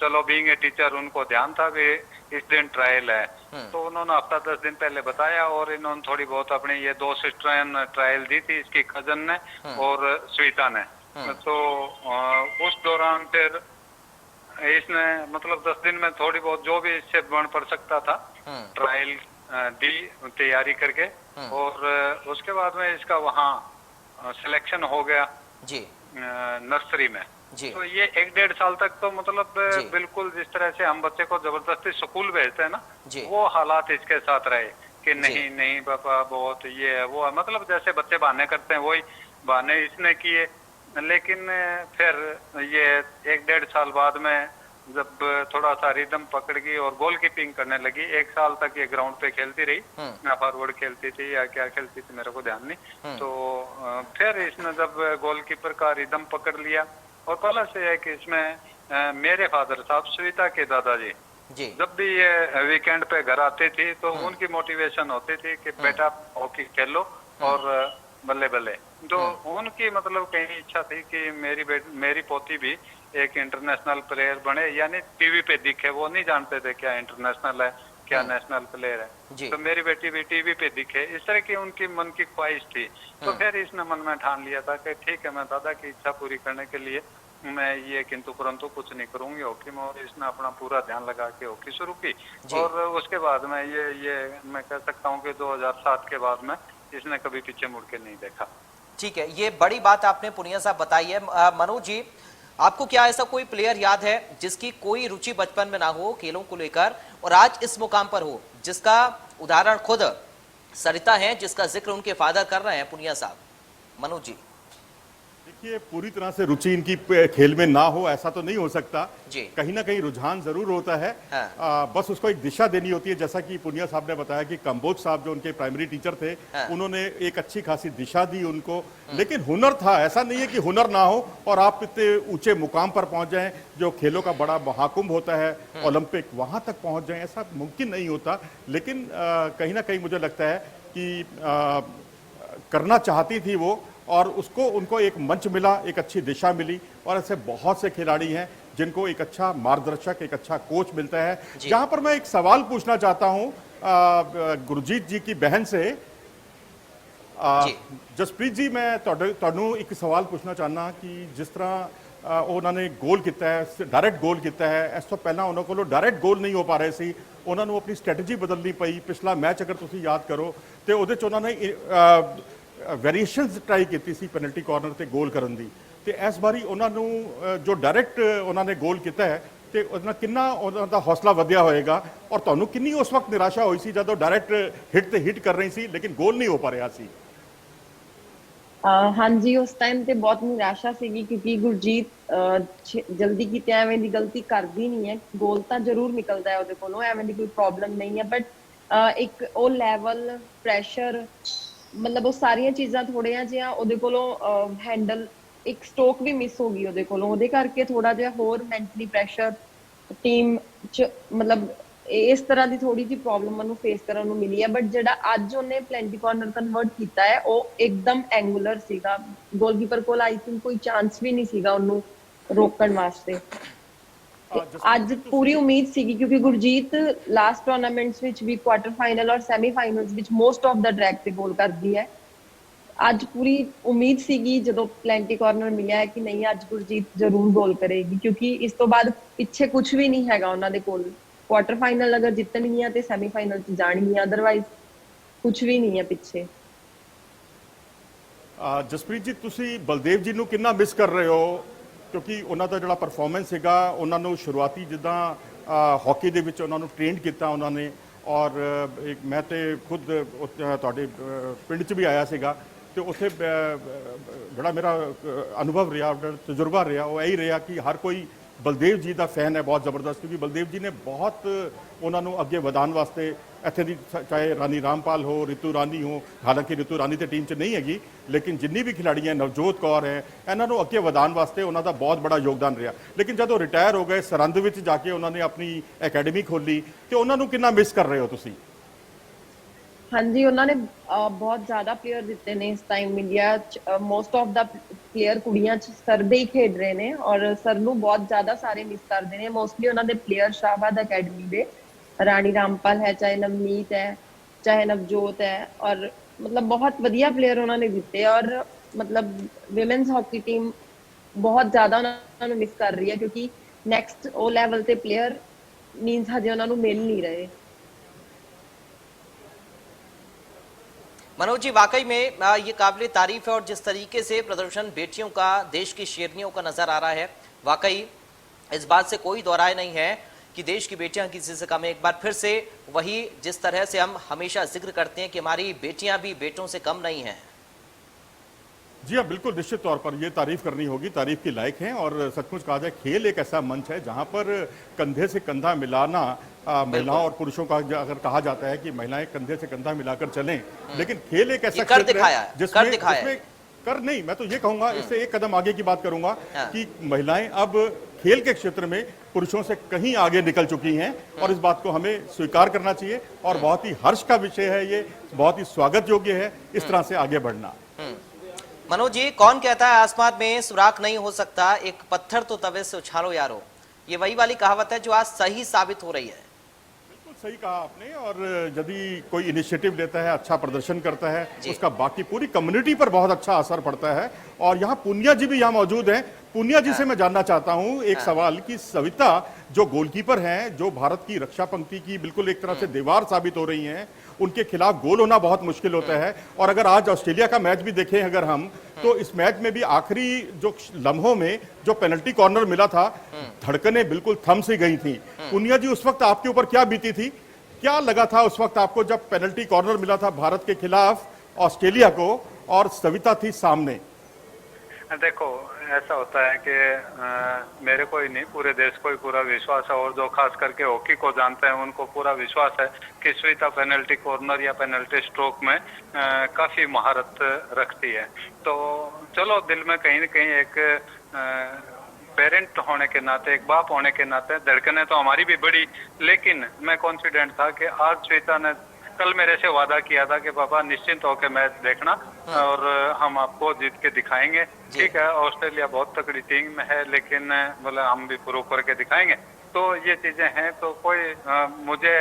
चलो बीइंग ए टीचर उनको ध्यान था कि इस दिन ट्रायल है, तो उन्होंने हफ्ता 10 दिन पहले बताया, और इन्होंने थोड़ी बहुत अपनी ये 2 सिस्टर ट्रायल दी थी, इसकी कजन ने और श्वेता ने। तो उस दौरान फिर इसने मतलब 10 दिन में थोड़ी बहुत जो भी इससे बन पड़ सकता था ट्रायल दी तैयारी करके, और उसके बाद में इसका वहाँ सिलेक्शन हो गया जी नर्सरी में। जी तो ये 1-1.5 साल तक तो मतलब जी। बिल्कुल जिस तरह से हम बच्चे को जबरदस्ती स्कूल भेजते हैं ना, जी। वो हालात इसके साथ रहे कि जी। नहीं नहीं पापा बहुत ये है वो है, मतलब जैसे बच्चे बहाने करते हैं वही बहाने इसने किए। लेकिन फिर ये 1-1.5 साल बाद में जब थोड़ा सा रिदम पकड़ गई और गोलकीपिंग करने लगी, 1 साल तक ये ग्राउंड पे खेलती रही, ना फॉरवर्ड खेलती थी या क्या खेलती थी मेरे को ध्यान नहीं। तो फिर इसने जब गोलकीपर का रिदम पकड़ लिया, और पहले से है कि इसमें मेरे फादर साहब श्वेता के दादाजी जी जब भी ये वीकेंड पे घर आते थे तो उनकी मोटिवेशन होती थी कि बेटा हॉकी खेलो और बल्ले बल्ले। तो उनकी मतलब कहीं इच्छा थी कि मेरी पोती भी एक इंटरनेशनल प्लेयर बने, यानी टीवी पे दिखे। वो नहीं जानते थे क्या इंटरनेशनल है, क्या नेशनल प्लेयर है। तो मेरी बेटी भी टीवी पे दिखे, इस तरह की उनकी मन की ख्वाहिश थी। तो फिर इसने मन में ठान लिया था कि ठीक है, मैं दादा की इच्छा पूरी करने के लिए मैं ये किंतु परंतु कुछ नहीं करूंगी हॉकी में। और इसने अपना पूरा ध्यान लगा के हॉकी शुरू की। और उसके बाद में ये मैं कह सकता हूँ कि 2007 के बाद में इसने कभी पीछे मुड़ के नहीं देखा। ठीक है, ये बड़ी बात आपने पुनिया साहब बताई है। मनोज जी, आपको क्या ऐसा कोई प्लेयर याद है जिसकी कोई रुचि बचपन में ना हो खेलों को लेकर और आज इस मुकाम पर हो, जिसका उदाहरण खुद सरिता है, जिसका जिक्र उनके फादर कर रहे हैं पुनिया साहब? मनोज जी। देखिए, पूरी तरह से रुचि इनकी खेल में ना हो ऐसा तो नहीं हो सकता जी। कहीं ना कहीं रुझान जरूर होता है। हाँ। बस उसको एक दिशा देनी होती है। जैसा कि पुनिया साहब ने बताया कि कंबोज साहब जो उनके प्राइमरी टीचर थे, हाँ। उन्होंने एक अच्छी खासी दिशा दी उनको। लेकिन हुनर था, ऐसा नहीं है कि हुनर ना हो और आप इतने ऊंचे मुकाम पर पहुंच जाएं, जो खेलों का बड़ा महाकुंभ होता है ओलंपिक, वहां तक पहुंच जाएं, ऐसा मुमकिन नहीं होता। लेकिन कहीं ना कहीं मुझे लगता है कि करना चाहती थी वो, और उनको एक मंच मिला, एक अच्छी दिशा मिली। और ऐसे बहुत से खिलाड़ी हैं जिनको एक अच्छा मार्गदर्शक, एक अच्छा कोच मिलता है। जहां पर मैं एक सवाल पूछना चाहता हूं गुरजीत जी की बहन से। जसप्रीत जी, मैं ਤੁਹਾਨੂੰ ਇੱਕ ਸਵਾਲ ਪੁੱਛਣਾ ਚਾਹਨਾ ਕਿ ਜਿਸ ਤਰ੍ਹਾਂ ਉਹਨਾਂ ਨੇ ਗੋਲ ਕੀਤਾ ਹੈ, ਡਾਇਰੈਕਟ ਗੋਲ ਕੀਤਾ ਹੈ, ਇਸ ਤੋਂ ਪਹਿਲਾਂ ਉਹਨਾਂ ਕੋਲੋਂ ਡਾਇਰੈਕਟ ਗੋਲ ਨਹੀਂ ਹੋ ਪਾ ਰਹੇ ਸੀ, ਉਹਨਾਂ ਨੂੰ ਆਪਣੀ ਸਟ੍ਰੈਟਜੀ ਬਦਲਣੀ ਪਈ। ਪਿਛਲਾ ਮੈਚ ਅਗਰ ਤੁਸੀਂ ਯਾਦ ਕਰੋ ਤੇ ਉਹਦੇ ਚ ਉਹਨਾਂ ਨੇ वेरिएशनस ट्राई की सी पेनल्टी कॉर्नर से गोल करने की। तो इस बारी उन्होंने जो डायरैक्ट उन्होंने गोल किया है तो कितना उनका हौसला वधिया होएगा, और तुहानू कितनी उस वक्त निराशा हुई सी जब डायरैक्ट हिट ते हिट कर रही सी लेकिन गोल नहीं हो पा रहा सी? हाँ जी, उस टाइम ते बहुत निराशा सीगी क्योंकि गुरजीत जल्दी की एवें दी गलती करदी नहीं है। गोल तो जरूर निकलता है उहदे कोलों, एवें दी कोई प्रॉब्लम नहीं है। बट एक वो लैवल प्रैशर, मतलब वो सारिया चीज़ां थोड़िया जिहा उहदे कोलों हैंडल, एक स्ट्रोक भी मिस हो गई उहदे कोलों, उहदे करके थोड़ा जिहा होर मैंटली प्रैशर टीम च, मतलब इस तरह की थोड़ी जी प्रॉब्लम उन्होंने फेस करने को मिली है। बट जिहड़ा अज उन्हें प्लेंटी कॉर्नर कन्वर्ट किया है वो एकदम एंगुलर सीगा। गोलकीपर को आई थिंक कोई चांस भी नहीं सीगा उन्होंने रोकण वास्ते। ਅੱਜ ਪੂਰੀ ਉਮੀਦ ਸੀਗੀ क्योंकि गुरजीत लास्ट टूर्नामेंट्स ਵਿੱਚ ਵੀ क्वार्टर फाइनल और सैमीफाइनल्स ਵਿੱਚ मोस्ट ऑफ द ट्रैक ਤੇ ਗੋਲ ਕਰਦੀ ਹੈ। ਅੱਜ ਪੂਰੀ ਉਮੀਦ ਸੀਗੀ ਜਦੋਂ ਪਲੈਂਟੀ ਕਾਰਨਰ ਮਿਲਿਆ ਹੈ ਕਿ ਨਹੀਂ ਅੱਜ ਗੁਰਜੀਤ ਜ਼ਰੂਰ ਗੋਲ ਕਰੇਗੀ, ਕਿਉਂਕਿ ਇਸ ਤੋਂ ਬਾਅਦ ਪਿੱਛੇ ਕੁਝ ਵੀ ਨਹੀਂ ਹੈਗਾ ਉਹਨਾਂ ਦੇ ਕੋਲ। क्वार्टर फाइनल अगर ਜਿੱਤਣਗੀਆਂ ਤੇ ਸੈਮੀਫਾਈਨਲ ਚ ਜਾਣਗੀਆਂ, ਅਦਰਵਾਈਜ਼ ਕੁਝ ਵੀ ਨਹੀਂ ਹੈ ਪਿੱਛੇ। ਜਸਪ੍ਰੀਤ ਜੀ, ਤੁਸੀਂ ਬਲਦੇਵ ਜੀ ਨੂੰ ਕਿੰਨਾ ਮਿਸ ਕਰ ਰਹੇ ਹੋ? ਕਿਉਂਕਿ ਉਹਨਾਂ ਦਾ ਜਿਹੜਾ ਪਰਫਾਰਮੈਂਸ ਸੀਗਾ, ਉਹਨਾਂ ਨੂੰ ਸ਼ੁਰੂਆਤੀ ਜਿੱਦਾਂ ਹਾਕੀ ਦੇ ਵਿੱਚ ਉਹਨਾਂ ਨੂੰ ਟ੍ਰੇਨਡ ਕੀਤਾ ਉਹਨਾਂ ਨੇ, ਔਰ ਮੈਂ ਤੇ ਖੁਦ ਤੁਹਾਡੇ ਪਿੰਡ 'ਚ ਵੀ ਆਇਆ ਸੀਗਾ ਤੇ ਉੱਥੇ ਜਿਹੜਾ ਮੇਰਾ ਅਨੁਭਵ ਰਿਹਾ, ਤਜਰਬਾ ਰਿਹਾ, ਉਹ ਇਹੀ ਰਿਹਾ ਕਿ ਹਰ ਕੋਈ ਬਲਦੇਵ ਜੀ ਦਾ ਫੈਨ ਹੈ ਬਹੁਤ ਜ਼ਬਰਦਸਤ, ਕਿਉਂਕਿ ਬਲਦੇਵ ਜੀ ਨੇ ਬਹੁਤ ਉਹਨਾਂ ਨੂੰ ਅੱਗੇ ਵਧਾਉਣ ਵਾਸਤੇ ਇੱਥੇ ਦੀ ਚਾਹੇ ਰਾਣੀ ਰਾਮਪਾਲ ਹੋ, ਰਿਤੂ ਰਾਣੀ ਹੋ, ਹਾਲਾਂਕਿ ਰਿਤੂ ਰਾਣੀ ਤੇ ਟੀਮ 'ਚ ਨਹੀਂ ਹੈਗੀ, ਲੇਕਿਨ ਜਿੰਨੀ ਵੀ ਖਿਡਾਰੀ ਹੈ, ਨਵਜੋਤ ਕੌਰ ਹੈ, ਇਹਨਾਂ ਨੂੰ ਅੱਗੇ ਵਧਾਉਣ ਵਾਸਤੇ ਉਹਨਾਂ ਦਾ ਬਹੁਤ ਬੜਾ ਯੋਗਦਾਨ ਰਿਹਾ। ਲੇਕਿਨ ਜਦੋਂ ਰਿਟਾਇਰ ਹੋ ਗਏ, ਸਰਹੰਦ ਵਿੱਚ ਜਾ ਕੇ ਉਹਨਾਂ ਨੇ ਆਪਣੀ ਅਕੈਡਮੀ ਖੋਲੀ, ਤੇ ਉਹਨਾਂ ਨੂੰ ਕਿੰਨਾ ਮਿਸ ਕਰ ਰਹੇ ਹੋ ਤੁਸੀਂ? हाँ जी, उन्होंने बहुत ज्यादा प्लेयर दिते ने इस time India. Most of the player कुड़ियां सर दे ही खेड रहे ने और सर नू बहुत ज्यादा सारे मिस करते हैं। मोस्टली उन्होंने प्लेयर शाहबाद अकैडमी दे, रानी रामपाल है, चाहे नवनीत है, चाहे नवजोत है, और मतलब बहुत वधिया प्लेयर उन्होंने दिते। और मतलब विमेन्स हॉकी टीम बहुत ज्यादा उन्होंने मिस कर रही है क्योंकि नैक्सट ओ लैवल ते प्लेयर मीनस हजे उन्होंने मिल नहीं रहे। मनोज जी, वाकई में ये काबिल तारीफ है और जिस तरीके से प्रदर्शन बेटियों का, देश की शेरनियों का नजर आ रहा है, वाकई इस बात से कोई दो राय नहीं है कि देश की बेटियां किसी से कम है। एक बार फिर से वही जिस तरह से हम हमेशा जिक्र करते हैं कि हमारी बेटियां भी बेटों से कम नहीं हैं। जी हाँ, बिल्कुल निश्चित तौर पर ये तारीफ करनी होगी, तारीफ के लायक हैं। और सचमुच कहा जाए, खेल एक ऐसा मंच है जहाँ पर कंधे से कंधा मिलाना, महिलाओं और पुरुषों का अगर कहा जाता है कि महिलाएं कंधे से कंधा मिलाकर चलें, लेकिन खेल एक ऐसा क्षेत्र है जिसमें कर नहीं, मैं तो ये कहूंगा, इससे एक कदम आगे की बात करूंगा कि महिलाएं अब खेल के क्षेत्र में पुरुषों से कहीं आगे निकल चुकी हैं और इस बात को हमें स्वीकार करना चाहिए। और बहुत ही हर्ष का विषय है, ये बहुत ही स्वागत योग्य है इस तरह से आगे बढ़ना। मनोज जी, कौन कहता है आसमान में सुराख नहीं हो सकता, एक पत्थर तो तवे से उछालो यारो, ये वही वाली कहावत है जो आज सही साबित हो रही है। बिल्कुल सही कहा आपने। और यदि कोई इनिशिएटिव लेता है, अच्छा प्रदर्शन करता है, उसका बाकी पूरी कम्युनिटी पर बहुत अच्छा असर पड़ता है। और यहाँ पूनिया जी भी यहाँ मौजूद हैं। पूनिया जी से मैं जानना चाहता हूँ एक सवाल कि सविता जो गोलकीपर हैं, जो भारत की रक्षा पंक्ति की बिल्कुल एक तरह से दीवार साबित हो रही हैं, उनके खिलाफ गोल होना बहुत मुश्किल होता है। और अगर आज ऑस्ट्रेलिया का मैच भी देखें अगर हम, तो इस मैच में भी आखिरी जो लम्हों में जो पेनल्टी कॉर्नर मिला था, धड़कनें बिल्कुल थम सी गई थी। पूनिया जी, उस वक्त आपके ऊपर क्या बीती थी? क्या लगा था उस वक्त आपको जब पेनल्टी कॉर्नर मिला था भारत के खिलाफ ऑस्ट्रेलिया को और सविता थी सामने? देखो, ऐसा होता है कि मेरे को ही नहीं, पूरे देश को ही पूरा विश्वास है, और जो खास करके हॉकी को जानते हैं उनको पूरा विश्वास है कि श्वेता पेनल्टी कॉर्नर या पेनल्टी स्ट्रोक में काफी महारत रखती है। तो चलो, दिल में कहीं न कहीं एक पेरेंट होने के नाते, एक बाप होने के नाते धड़कने तो हमारी भी बड़ी, लेकिन मैं कॉन्फिडेंट था कि आज श्वेता ने कल मेरे से वादा किया था कि पापा निश्चिंत होकर मैच देखना और हम आपको जीत के दिखाएंगे। ठीक है, ऑस्ट्रेलिया बहुत तगड़ी टीम है, लेकिन बोले हम भी प्रूव करके दिखाएंगे। तो ये चीजें हैं, तो कोई मुझे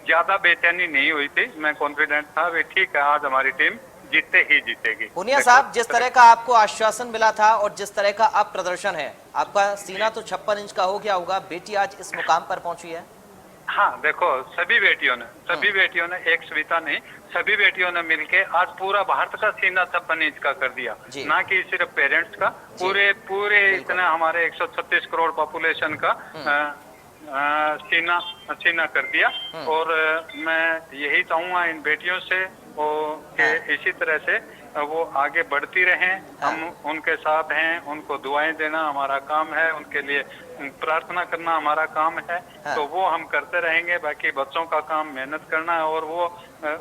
ज्यादा बेचैनी नहीं हुई थी। मैं कॉन्फिडेंट था भी ठीक है, आज हमारी टीम जीते ही जीतेगी। पूनिया साहब, जिस तरह का आपको आश्वासन मिला था और जिस तरह का अब प्रदर्शन है, आपका सीना तो 56 इंच का हो गया होगा। बेटी आज इस मुकाम पर पहुंची है। हाँ, देखो, सभी बेटियों ने, एक श्वेता नहीं, सभी बेटियों ने मिलके आज पूरा भारत का सीना 56 इंच का कर दिया। ना कि सिर्फ पेरेंट्स का, पूरे इतने हमारे 136 करोड़ पॉपुलेशन का सीना कर दिया। और मैं यही चाहूंगा इन बेटियों से कि इसी तरह से वो आगे बढ़ती रहें। हम उनके साथ हैं, उनको दुआएं देना हमारा काम है, उनके लिए प्रार्थना करना हमारा काम है। तो वो हम करते रहेंगे। बाकी बच्चों का काम मेहनत करना है, और वो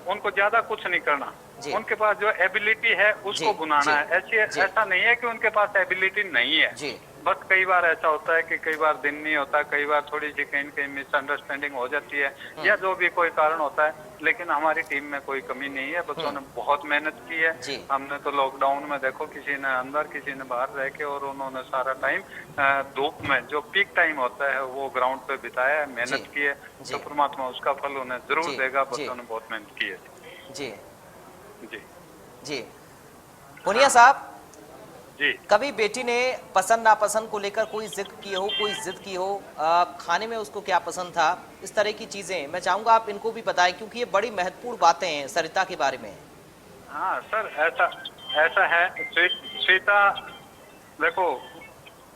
उनको ज्यादा कुछ नहीं करना, उनके पास जो एबिलिटी है उसको बुनाना है। ऐसा नहीं है कि उनके पास एबिलिटी नहीं है, बस कई बार ऐसा होता है कि कई बार दिन नहीं होता, कई बार थोड़ी सी कहीं कहीं मिसअंडरस्टैंडिंग हो जाती है, या जो भी कोई कारण होता है। लेकिन हमारी टीम में कोई कमी नहीं है, बच्चों ने बहुत मेहनत की है। हमने तो लॉकडाउन में देखो, किसी ने अंदर किसी ने बाहर रह के, और उन्होंने सारा टाइम धूप में, जो पीक टाइम होता है, वो ग्राउंड पे बिताया है, मेहनत की है। तो परमात्मा उसका फल उन्हें जरूर देगा। बच्चों ने बहुत मेहनत की है। जी जी जी। पूनिया साहब जी, कभी बेटी ने पसंद नापसंद को लेकर कोई जिक्र की हो, कोई जिद की हो, खाने में उसको क्या पसंद था, इस तरह की चीजें मैं चाहूंगा आप इनको भी बताएं, क्योंकि ये बड़ी महत्वपूर्ण बातें हैं सरिता के बारे में। हाँ सर, ऐसा है। श्वेता देखो,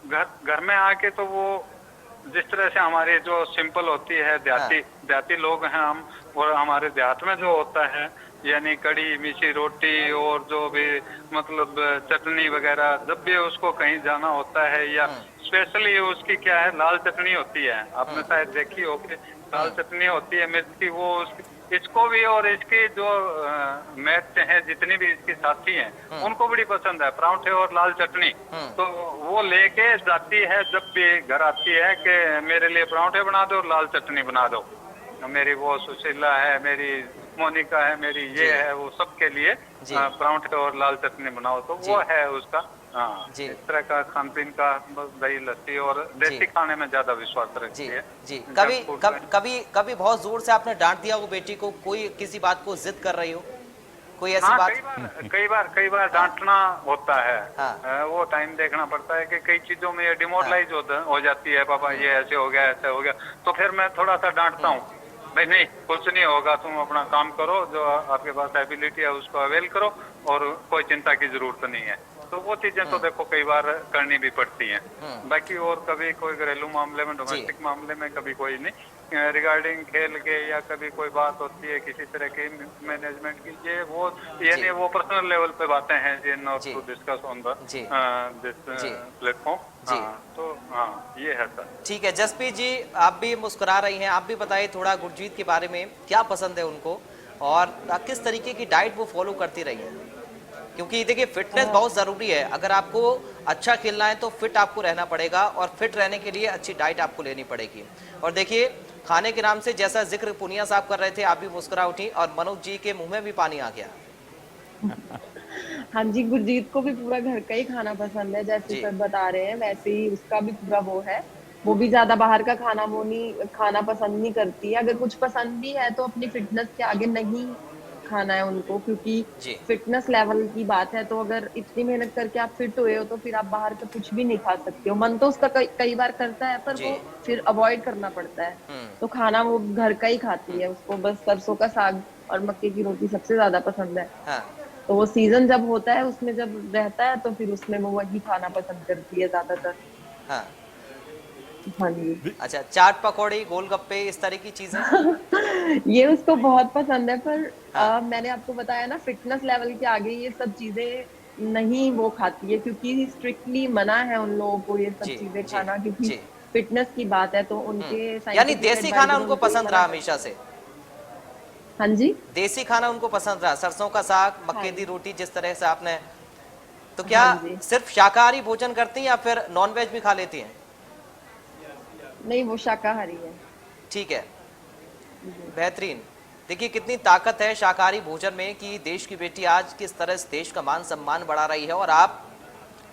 घर में आके तो वो जिस तरह से हमारे जो सिंपल होती है, देहाती लोग हैं हम, और हमारे देहात में जो होता है, यानी कड़ी मीठी रोटी और जो भी मतलब चटनी वगैरह, जब भी उसको कहीं जाना होता है, या स्पेशली उसकी क्या है, लाल चटनी होती है। आपने शायद देखी हो कि लाल चटनी होती है मिर्च की, वो इसको भी और इसकी जो मैच हैं, जितनी भी इसकी साथी हैं, उनको बड़ी पसंद है पराठे और लाल चटनी। तो वो लेके जाती है, जब भी घर आती है कि मेरे लिए पराठे बना दो और लाल चटनी बना दो। मेरी वो सुशीला है, मेरी मोनिका है, मेरी ये है, वो सबके लिए पराठे और लाल चटनी बनाओ। तो वो है उसका। हाँ, इस तरह का खान पीन का, बस दही लस्सी और देसी खाने में ज्यादा विश्वास रखती है। जी, कभी बहुत जोर से आपने डांट दिया वो बेटी को, कोई किसी बात को जिद कर रही हो, कोई ऐसी बात? कई बार डांटना होता है। वो टाइम देखना पड़ता है कि कई चीजों में ये डिमोरलाइज हो जाती है। पापा ये ऐसे हो गया, ऐसे हो गया, तो फिर मैं थोड़ा सा डांटता हूँ, भाई नहीं, कुछ नहीं होगा, तुम अपना काम करो, जो आपके पास एबिलिटी है उसको अवेल करो, और कोई चिंता की जरूरत नहीं है। तो वो चीजें तो देखो कई बार करनी भी पड़ती हैं। बाकी और कभी कोई घरेलू मामले में, डोमेस्टिक मामले में कभी कोई नहीं, रिगार्डिंग खेल के, या कभी कोई बात होती है किसी तरह की मैनेजमेंट की, ये वो यानी वो पर्सनल लेवल पे बातें हैं, ये not to discuss on the this platform. तो हाँ, ये है सर। ठीक है जसप्रीत जी, आप भी मुस्कुरा रही हैं, आप भी बताइए थोड़ा गुरजीत के बारे में, क्या पसंद है उनको और किस तरीके की डाइट वो फॉलो करती रही है? क्योंकि देखिए फिटनेस बहुत ज़रूरी है, अगर आपको अच्छा खेलना है तो फिट आपको रहना पड़ेगा, और फिट रहने के लिए अच्छी डाइट आपको लेनी पड़ेगी। और देखिए खाने के नाम से जैसा जिक्र पूनिया साहब कर रहे थे, आप भी मुस्कुरा उठी और मनोज जी के मुंह में भी पानी आ गया। हाँ जी, गुरजीत को भी पूरा घर का ही खाना पसंद है, जैसे जी सब बता रहे हैं वैसे ही उसका भी पूरा वो है। वो भी ज्यादा बाहर का खाना वो नहीं खाना पसंद नहीं करती है। अगर कुछ पसंद भी है तो अपनी फिटनेस के आगे नहीं खाना है उनको, क्योंकि जी फिटनेस लेवल की बात है। तो अगर इतनी मेहनत करके आप फिट हुए हो तो फिर आप बाहर का कुछ भी नहीं खा सकते हो। मन तो उसका कई बार करता है, पर जी। वो फिर अवॉइड करना पड़ता है। तो खाना वो घर का ही खाती है, उसको बस सरसों का साग और मक्के की रोटी सबसे ज्यादा पसंद है। हाँ तो वो सीजन जब होता है उसमें जब रहता है तो फिर उसमें वो वही खाना पसंद करती है ज्यादातर। हाँ। हाँ जी। अच्छा, चाट पकौड़ी, गोलगप्पे, इस तरह की चीजें। ये उसको बहुत पसंद है, पर हाँ मैंने आपको बताया ना, फिटनेस लेवल के आगे ये सब चीजें नहीं वो खाती है, क्योंकि स्ट्रिक्टली मना है उन लोगों को ये सब जी चीजें जी खाना, क्योंकि जी। फिटनेस की बात है। तो उनके यानी साइंटिफिक देसी खाना एडवाइजर उनको उनको ये पसंद मना रहा कर। हमेशा से। हाँ जी। देसी खाना उनको पसंद रहा, सरसों का साग, हाँ मक्के दी जी। रोटी, जिस तरह से आपने। तो क्या हाँ जी। सिर्फ शाकाहारी भोजन करती हैं या फिर नॉनवेज भी खा लेती हैं? नहीं, वो शाकाहारी है। ठीक है, जी। बेहतरीन। देखिए कितनी ताकत है शाकाहारी भोजन में कि देश की बेटी आज किस तरह से देश का मान सम्मान बढ़ा रही है, और आप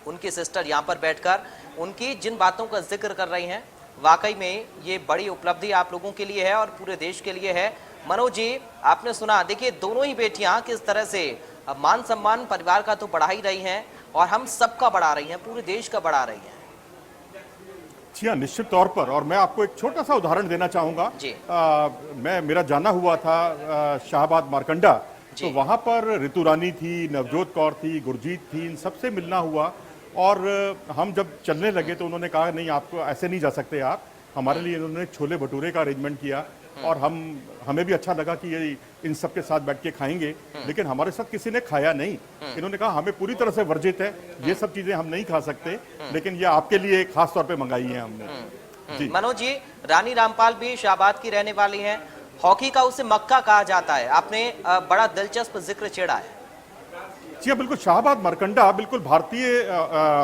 उनकी सिस्टर यहाँ पर बैठकर उनकी जिन बातों का जिक्र कर रही हैं, वाकई में ये बड़ी उपलब्धि आप लोगों के लिए है और पूरे देश के लिए है। मनोज जी, आपने सुना, देखिए दोनों ही बेटियां किस तरह से मान सम्मान परिवार का तो बढ़ा ही रही हैं और हम सबका बढ़ा रही हैं, पूरे देश का बढ़ा रही हैं। जी हाँ, निश्चित तौर पर। और मैं आपको एक छोटा सा उदाहरण देना चाहूँगा। जी। मेरा जाना हुआ था शाहबाद मारकंडा, जी। तो वहाँ पर ऋतु रानी थी, नवजोत कौर थी, गुरजीत थी, इन सबसे मिलना हुआ। और हम जब चलने लगे तो उन्होंने कहा नहीं, आपको ऐसे नहीं जा सकते आप। हमारे लिए इन्होंने छोले भटूरे का अरेंजमेंट किया, और हमें भी अच्छा लगा कि ये इन सब के साथ बैठ के खाएंगे। लेकिन हमारे साथ किसी ने खाया नहीं। इन्होंने कहा हमें पूरी तरह से वर्जित है, ये सब चीजें हम नहीं खा सकते, लेकिन ये आपके लिए खास तौर पे मंगाई है हमने। जी मनोज जी, रानी रामपाल भी शाहबाद की रहने वाली हैं। हॉकी का उसे मक्का कहा जाता है, आपने बड़ा दिलचस्प जिक्र छेड़ा है। जी हाँ, बिल्कुल। शाहबाद मारकंडा बिल्कुल भारतीय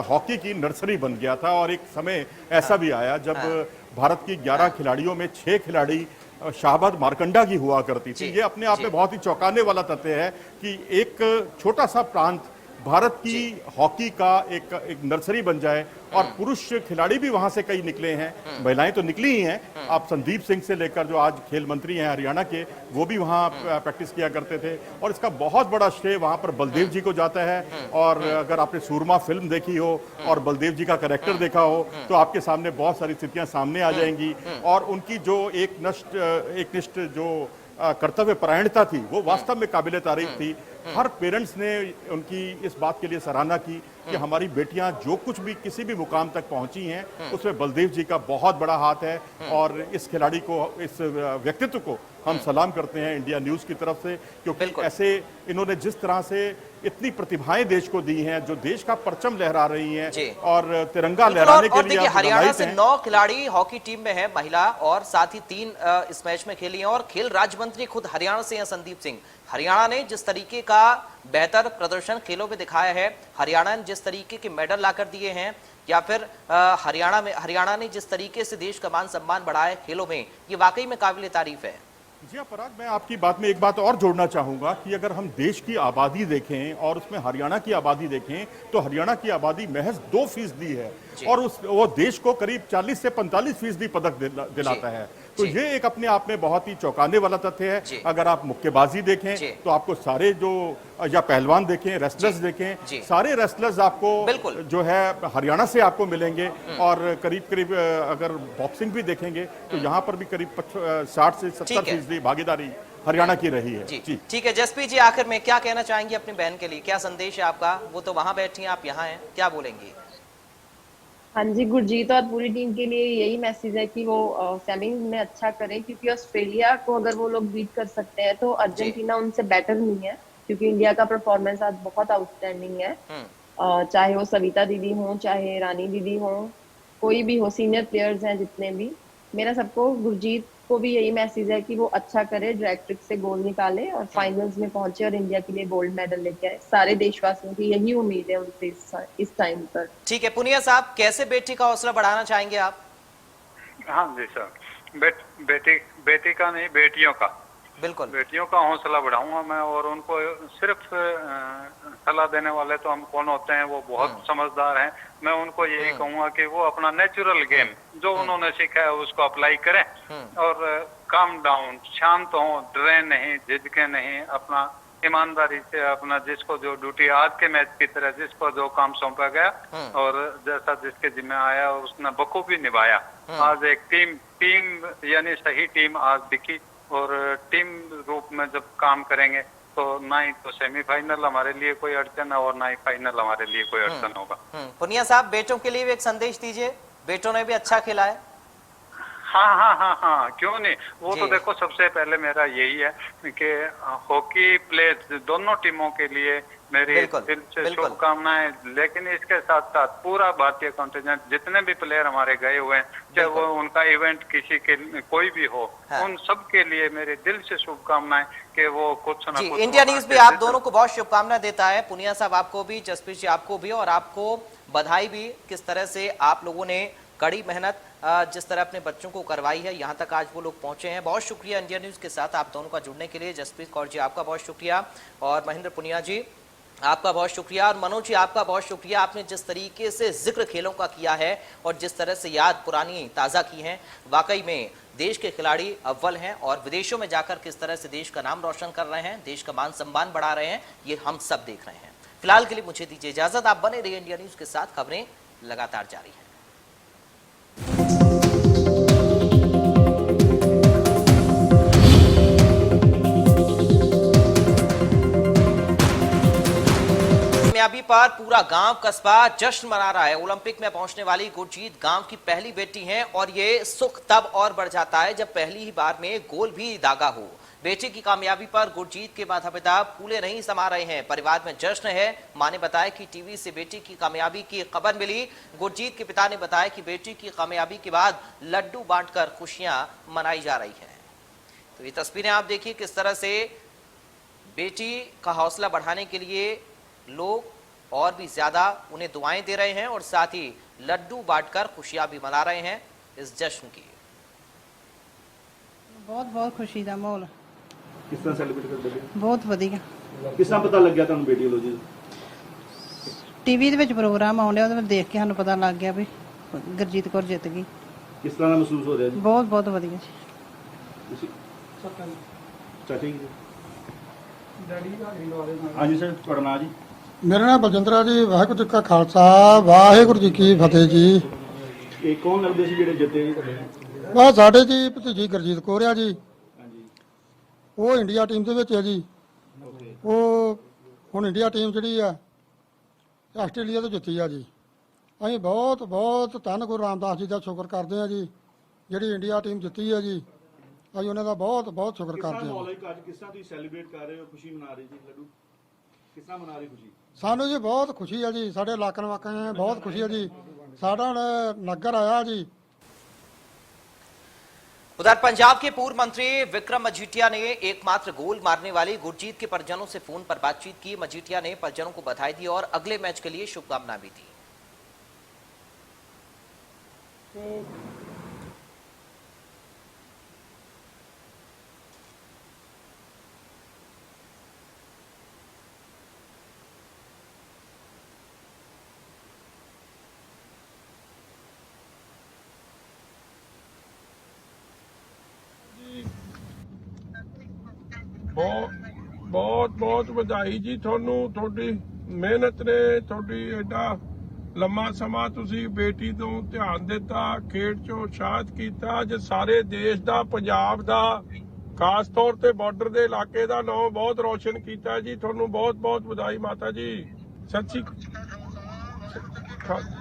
हॉकी की नर्सरी बन गया था। और एक समय ऐसा भी आया जब भारत की 11 खिलाड़ियों में 6 खिलाड़ी शाहबाद मारकंडा की हुआ करती थी। ये अपने आप में बहुत ही चौंकाने वाला तथ्य है कि एक छोटा सा प्रांत भारत की हॉकी का एक नर्सरी बन जाए, और पुरुष खिलाड़ी भी वहां से कई निकले हैं। महिलाएं तो निकली ही हैं। आप संदीप सिंह से लेकर जो आज खेल मंत्री हैं हरियाणा के, वो भी वहां प्रैक्टिस किया करते थे। और इसका बहुत बड़ा श्रेय वहां पर बलदेव जी को जाता है। और अगर आपने सूरमा फिल्म देखी हो और बलदेव जी का कैरेक्टर देखा हो, तो आपके सामने बहुत सारी स्थितियां सामने आ जाएंगी। और उनकी जो एकनिष्ठ जो कर्तव्य परायणता थी, वो वास्तव में काबिले तारीफ थी। हर पेरेंट्स ने उनकी इस बात के लिए सराहना की कि हमारी बेटियां जो कुछ भी किसी भी मुकाम तक पहुंची हैं, उसमें बलदेव जी का बहुत बड़ा हाथ है। और इस खिलाड़ी को, इस व्यक्तित्व को हम सलाम करते हैं इंडिया न्यूज की तरफ से, क्योंकि ऐसे इन्होंने जिस तरह से इतनी प्रतिभाएं देश को दी हैं, जो देश का परचम लहरा रही हैं और तिरंगा लहराने के लिए हरियाणा से 9 खिलाड़ी हॉकी टीम में है महिला, और साथ ही 3 इस मैच में खेली हैं। और खेल राज्य मंत्री खुद हरियाणा से हैं, संदीप सिंह। हरियाणा ने जिस तरीके का बेहतर प्रदर्शन खेलों में दिखाया है, हरियाणा ने जिस तरीके के मेडल लाकर दिए हैं, या फिर हरियाणा ने जिस तरीके से देश का मान सम्मान बढ़ाया है खेलों में, ये वाकई में काबिल तारीफ है। जी हाँ पराग, मैं आपकी बात में एक बात और जोड़ना चाहूंगा कि अगर हम देश की आबादी देखें और उसमें हरियाणा की आबादी देखें, तो हरियाणा की आबादी महज 2% है, और वो देश को करीब 40 से 45% पदक दिलाता है। तो ये एक अपने आप में बहुत ही चौंकाने वाला तथ्य है। अगर आप मुक्केबाजी देखें तो आपको सारे जो, या पहलवान देखें, रेसलर्स देखें, सारे रेसलर्स आपको जो है हरियाणा से आपको मिलेंगे। और करीब करीब अगर बॉक्सिंग भी देखेंगे तो यहाँ पर भी करीब 60 से 70% भागीदारी हरियाणा की रही है। जी ठीक है। जसप्रीत जी, आखिर में क्या कहना चाहेंगे अपनी बहन के लिए, क्या संदेश है आपका? वो तो वहां बैठी हैं, आप यहाँ हैं, क्या बोलेंगी? हाँ जी, गुरजीत और पूरी टीम के लिए यही मैसेज है कि वो सेमी में अच्छा करें, क्योंकि ऑस्ट्रेलिया को अगर वो लोग बीट कर सकते हैं तो अर्जेंटीना उनसे बेटर नहीं है, क्योंकि इंडिया का परफॉर्मेंस आज बहुत आउटस्टैंडिंग है। चाहे वो सविता दीदी हो, चाहे रानी दीदी हो, कोई भी हो, सीनियर प्लेयर्स हैं जितने भी। मेरा सबको, गुरजीत को भी यही मैसेज है कि वो अच्छा करे, ड्रैग ट्रिक से गोल निकाले और फाइनल्स में पहुंचे और इंडिया के लिए गोल्ड मेडल लेके आए। सारे देशवासियों की यही उम्मीद है उनसे इस टाइम पर। ठीक है। पुनिया साहब, कैसे बेटी का हौसला बढ़ाना चाहेंगे आप? हाँ जी सर, बेटी का नहीं, बेटियों का। बिल्कुल। बेटियों का हौसला बढ़ाऊंगा मैं, और उनको सिर्फ सलाह देने वाले तो हम कौन होते हैं, वो बहुत समझदार हैं। मैं उनको यही कहूंगा कि वो अपना नेचुरल गेम जो उन्होंने सीखा है उसको अप्लाई करें, और काम डाउन, शांत हो, डरे नहीं, झिझके नहीं, अपना ईमानदारी से अपना जिसको जो ड्यूटी आज के मैच की तरह जिसको जो काम सौंपा गया और जैसा जिसके जिम्मे आया उसने बखूबी निभाया। आज एक टीम यानी सही टीम आज दिखी, और टीम रूप में जब काम करेंगे तो ना ही तो सेमीफाइनल हमारे लिए कोई अड़चन है और ना ही फाइनल हमारे लिए कोई अड़चन होगा। पुनिया साहब, बेटों के लिए भी एक संदेश दीजिए, बेटों ने भी अच्छा खेला है। हाँ, क्यों नहीं। वो तो देखो, सबसे पहले मेरा यही है कि हॉकी प्लेयर्स दोनों टीमों के लिए मेरी दिल से शुभकामनाएं, लेकिन इसके साथ साथ पूरा भारतीय कॉन्टिनेंट जितने भी प्लेयर हमारे गए हुए हैं, चाहे वो उनका इवेंट किसी के कोई भी हो, उन सब के लिए मेरे दिल से शुभकामनाएं कि वो कुछ ना कुछ। इंडिया न्यूज़ भी आप दोनों को बहुत शुभकामनाएं देता है, पुनिया साहब आपको भी, जसप्रीत जी आपको भी, और आपको बधाई भी किस तरह से आप लोगों ने कड़ी मेहनत जिस तरह अपने बच्चों को करवाई है, यहाँ तक आज वो लोग पहुंचे हैं। बहुत शुक्रिया इंडिया न्यूज़ के साथ आप दोनों का जुड़ने के लिए। जसप्रीत कौर जी आपका बहुत शुक्रिया, और महेंद्र पुनिया जी आपका बहुत शुक्रिया, और मनोज जी आपका बहुत शुक्रिया। आपने जिस तरीके से जिक्र खेलों का किया है और जिस तरह से याद पुरानी ताज़ा की हैं, वाकई में देश के खिलाड़ी अव्वल हैं और विदेशों में जाकर किस तरह से देश का नाम रोशन कर रहे हैं, देश का मान सम्मान बढ़ा रहे हैं, ये हम सब देख रहे हैं। फिलहाल के लिए मुझे दीजिए इजाजत, आप बने रहिए इंडिया न्यूज़ के साथ, खबरें लगातार जारी है। कामयाबी पर पूरा गांव कस्बा जश्न मना रहा है। ओलंपिक में पहुंचने वाली गुरजीत गांव की पहली बेटी हैं और ये सुख तब और बढ़ जाता है जब पहली ही बार में गोल भी दागा हो। बेटी की कामयाबी पर गुरजीत के माता पिता फूले नहीं समा रहे हैं, परिवार में जश्न है। मां ने बताया कि टीवी से बेटी की कामयाबी की खबर मिली। गुरजीत के पिता ने बताया कि बेटी की कामयाबी के बाद लड्डू बांटकर खुशियां मनाई जा रही है। तो ये तस्वीरें आप देखिए किस तरह से बेटी का हौसला बढ़ाने के लिए लोग और भी ज्यादा उन्हें दुआएं दे रहे हैं और साथ ही लड्डू बांटकर खुशियां भी मना रहे हैं इस जश्न की। बहुत बहुत खुशी ਦਾ ਮਾਹੌਲ। किस तरह सेलिब्रेट करते हैं? ਬਹੁਤ ਵਧੀਆ। किस तरह पता लग गया ਤੁਹਾਨੂੰ ਬੇਟੀ ਵੱਲੋਂ ਜੀ? ਟੀਵੀ ਦੇ ਵਿੱਚ ਪ੍ਰੋਗਰਾਮ ਆਉਂਦੇ ਉਹਦੇ ਵਿੱਚ ਦੇਖ ਕੇ ਸਾਨੂੰ ਪਤਾ ਲੱਗ ਗਿਆ ਵੀ ਗੁਰਜੀਤ ਕੌਰ ਜਿੱਤ ਗਈ। किस तरह ਦਾ ਮਹਿਸੂਸ ਹੋ ਰਿਹਾ ਜੀ? ਬਹੁਤ ਬਹੁਤ ਵਧੀਆ ਜੀ। ਤੁਸੀਂ ਚਾਚੀ ਜੀ ਹਾਂਜੀ ਸਰ, ਤੁਹਾਡਾ ਨਾਮ ਜੀ? ਮੇਰਾ ਨਾਮ ਬਲਜਿੰਦਰ ਜੀ। ਵਾਹਿਗੁਰੂ ਜੀ ਕਾ ਖਾਲਸਾ, ਵਾਹਿਗੁਰੂ ਜੀ ਕੀ ਫਤਿਹ ਜੀ। ਇਹ ਕੌਣ ਲੱਗਦੇ ਸੀ ਜਿਹੜੇ ਜਿੱਤੇ ਜੀ? ਬਸ ਸਾਡੇ ਜੀ ਭਤੀਜੀ ਗੁਰਜੀਤ ਕੌਰ ਆ ਜੀ। ਉਹ ਇੰਡੀਆ ਟੀਮ ਦੇ ਵਿੱਚ ਹੈ ਜੀ। ਉਹ ਹੁਣ ਇੰਡੀਆ ਟੀਮ ਜਿਹੜੀ ਆ ਆਸਟ੍ਰੇਲੀਆ ਤੋਂ ਜਿੱਤੀ ਆ ਜੀ। ਅਸੀਂ ਬਹੁਤ ਬਹੁਤ ਧੰਨ ਗੁਰੂ ਰਾਮਦਾਸ ਜੀ ਦਾ ਸ਼ੁਕਰ ਕਰਦੇ ਆ ਜੀ, ਜਿਹੜੀ ਇੰਡੀਆ ਟੀਮ ਜਿੱਤੀ ਆ ਜੀ। ਅਸੀਂ ਉਹਨਾਂ ਦਾ ਬਹੁਤ ਬਹੁਤ ਸ਼ੁਕਰ ਕਰਦੇ ਹਾਂ। ਅੱਜ ਕਿਸ ਤਰ੍ਹਾਂ ਤੁਸੀਂ ਸੈਲੀਬ੍ਰੇਟ ਕਰ ਰਹੇ ਹੋ, ਖੁਸ਼ੀ ਮਨਾ ਰਹੇ ਜੀ? ਲੱਡੂ ਕਿਸ ਤਰ੍ਹਾਂ ਮਨਾ ਰਹੇ ਖੁਸ਼ੀ? ਸਾਨੂੰ ਜੀ ਬਹੁਤ ਖੁਸ਼ੀ ਆ ਜੀ, ਸਾਡੇ ਇਲਾਕੇ ਨਿਵਾਸੀਆਂ ਨੂੰ ਬਹੁਤ ਖੁਸ਼ੀ ਆ ਜੀ। ਸਾਡਾ ਹੁਣ ਨਗਰ ਆਇਆ जी। उधर पंजाब के पूर्व मंत्री विक्रम मजीठिया ने एकमात्र गोल मारने वाली गुरजीत के परिजनों से फोन पर बातचीत की। मजीठिया ने परिजनों को बधाई दी और अगले मैच के लिए शुभकामनाएं भी दी। ਬਹੁਤ ਬਹੁਤ ਵਧਾਈ ਜੀ ਤੁਹਾਨੂੰ, ਤੁਹਾਡੀ ਮਿਹਨਤ ਨੇ, ਤੁਹਾਡੀ ਐਡਾ ਲੰਮਾ ਸਮਾਂ ਤੁਸੀਂ ਬੇਟੀ ਤੋਂ ਧਿਆਨ ਦਿੱਤਾ, ਖੇਡ 'ਚ ਉਤਸ਼ਾਹਿਤ ਕੀਤਾ, ਅੱਜ ਸਾਰੇ ਦੇਸ਼ ਦਾ, ਪੰਜਾਬ ਦਾ, ਖਾਸ ਤੌਰ ਤੇ ਬਾਰਡਰ ਦੇ ਇਲਾਕੇ ਦਾ ਨਾਮ ਬਹੁਤ ਰੌਸ਼ਨ ਕੀਤਾ ਜੀ। ਤੁਹਾਨੂੰ ਬਹੁਤ ਬਹੁਤ ਵਧਾਈ ਮਾਤਾ ਜੀ। ਸੱਚੀ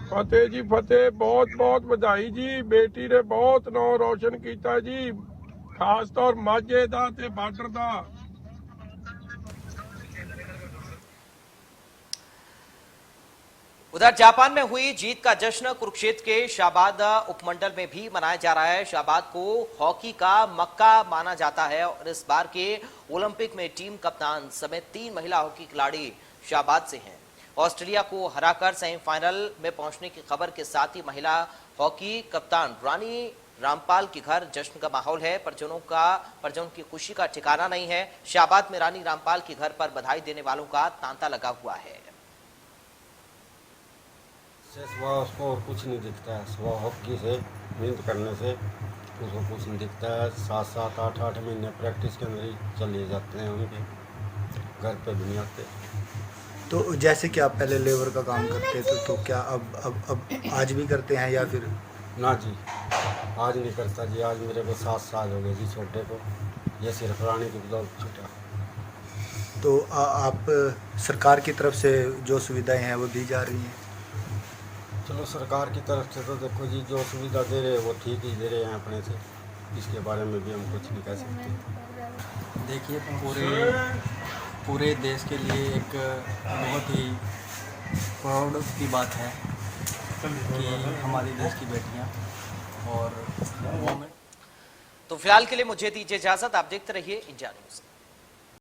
ਫਤਿਹ ਜੀ, ਫਤਿਹ। ਬਹੁਤ ਬਹੁਤ ਵਧਾਈ ਜੀ, ਬੇਟੀ ਨੇ ਬਹੁਤ ਨਾਮ ਰੌਸ਼ਨ ਕੀਤਾ ਜੀ, ਖਾਸ ਤੌਰ ਮਾਝੇ ਦਾ ਤੇ ਬਾਰਡਰ ਦਾ। उधर जापान में हुई जीत का जश्न कुरुक्षेत्र के शाहबाद उपमंडल में भी मनाया जा रहा है। शाहबाद को हॉकी का मक्का माना जाता है और इस बार के ओलंपिक में टीम कप्तान समेत 3 महिला हॉकी खिलाड़ी शाहबाद से हैं। ऑस्ट्रेलिया को हराकर सेमीफाइनल में पहुंचने की खबर के साथ ही महिला हॉकी कप्तान रानी रामपाल के घर जश्न का माहौल है। परिजनों की खुशी का ठिकाना नहीं है। शाहबाद में रानी रामपाल के घर पर बधाई देने वालों का तांता लगा हुआ है। सुबह उसको और कुछ नहीं दिखता है। सुबह हॉकी से मेहनत करने से उसको कुछ नहीं दिखता है। 7-7, 8-8 महीने प्रैक्टिस के अंदर ही चले जाते हैं, उनके घर पे भी नहीं आते। तो जैसे कि आप पहले लेबर का काम करते थे, तो क्या अब आज भी करते हैं या फिर? ना जी, आज नहीं करता जी। आज मेरे को 7 साल हो गए जी छोटे को। ये सिर्फ रानी की ब्लॉक छोटा। तो आप सरकार की तरफ से जो सुविधाएं हैं वो दी जा रही हैं? चलो पूरी की तरफ से तो देखो जी, जो सुविधा दे रहे हैं वो ठीक ही दे रहे हैं अपने से। इसके बारे में भी हम कुछ नहीं कह सकते। देखिए, पूरे देश के लिए एक बहुत ही प्राउड की बात है कि हमारी देश की बेटियां और वुमेन। तो फिलहाल के लिए मुझे दीजिए इजाजत। आप देखते रहिए इंडिया न्यूज।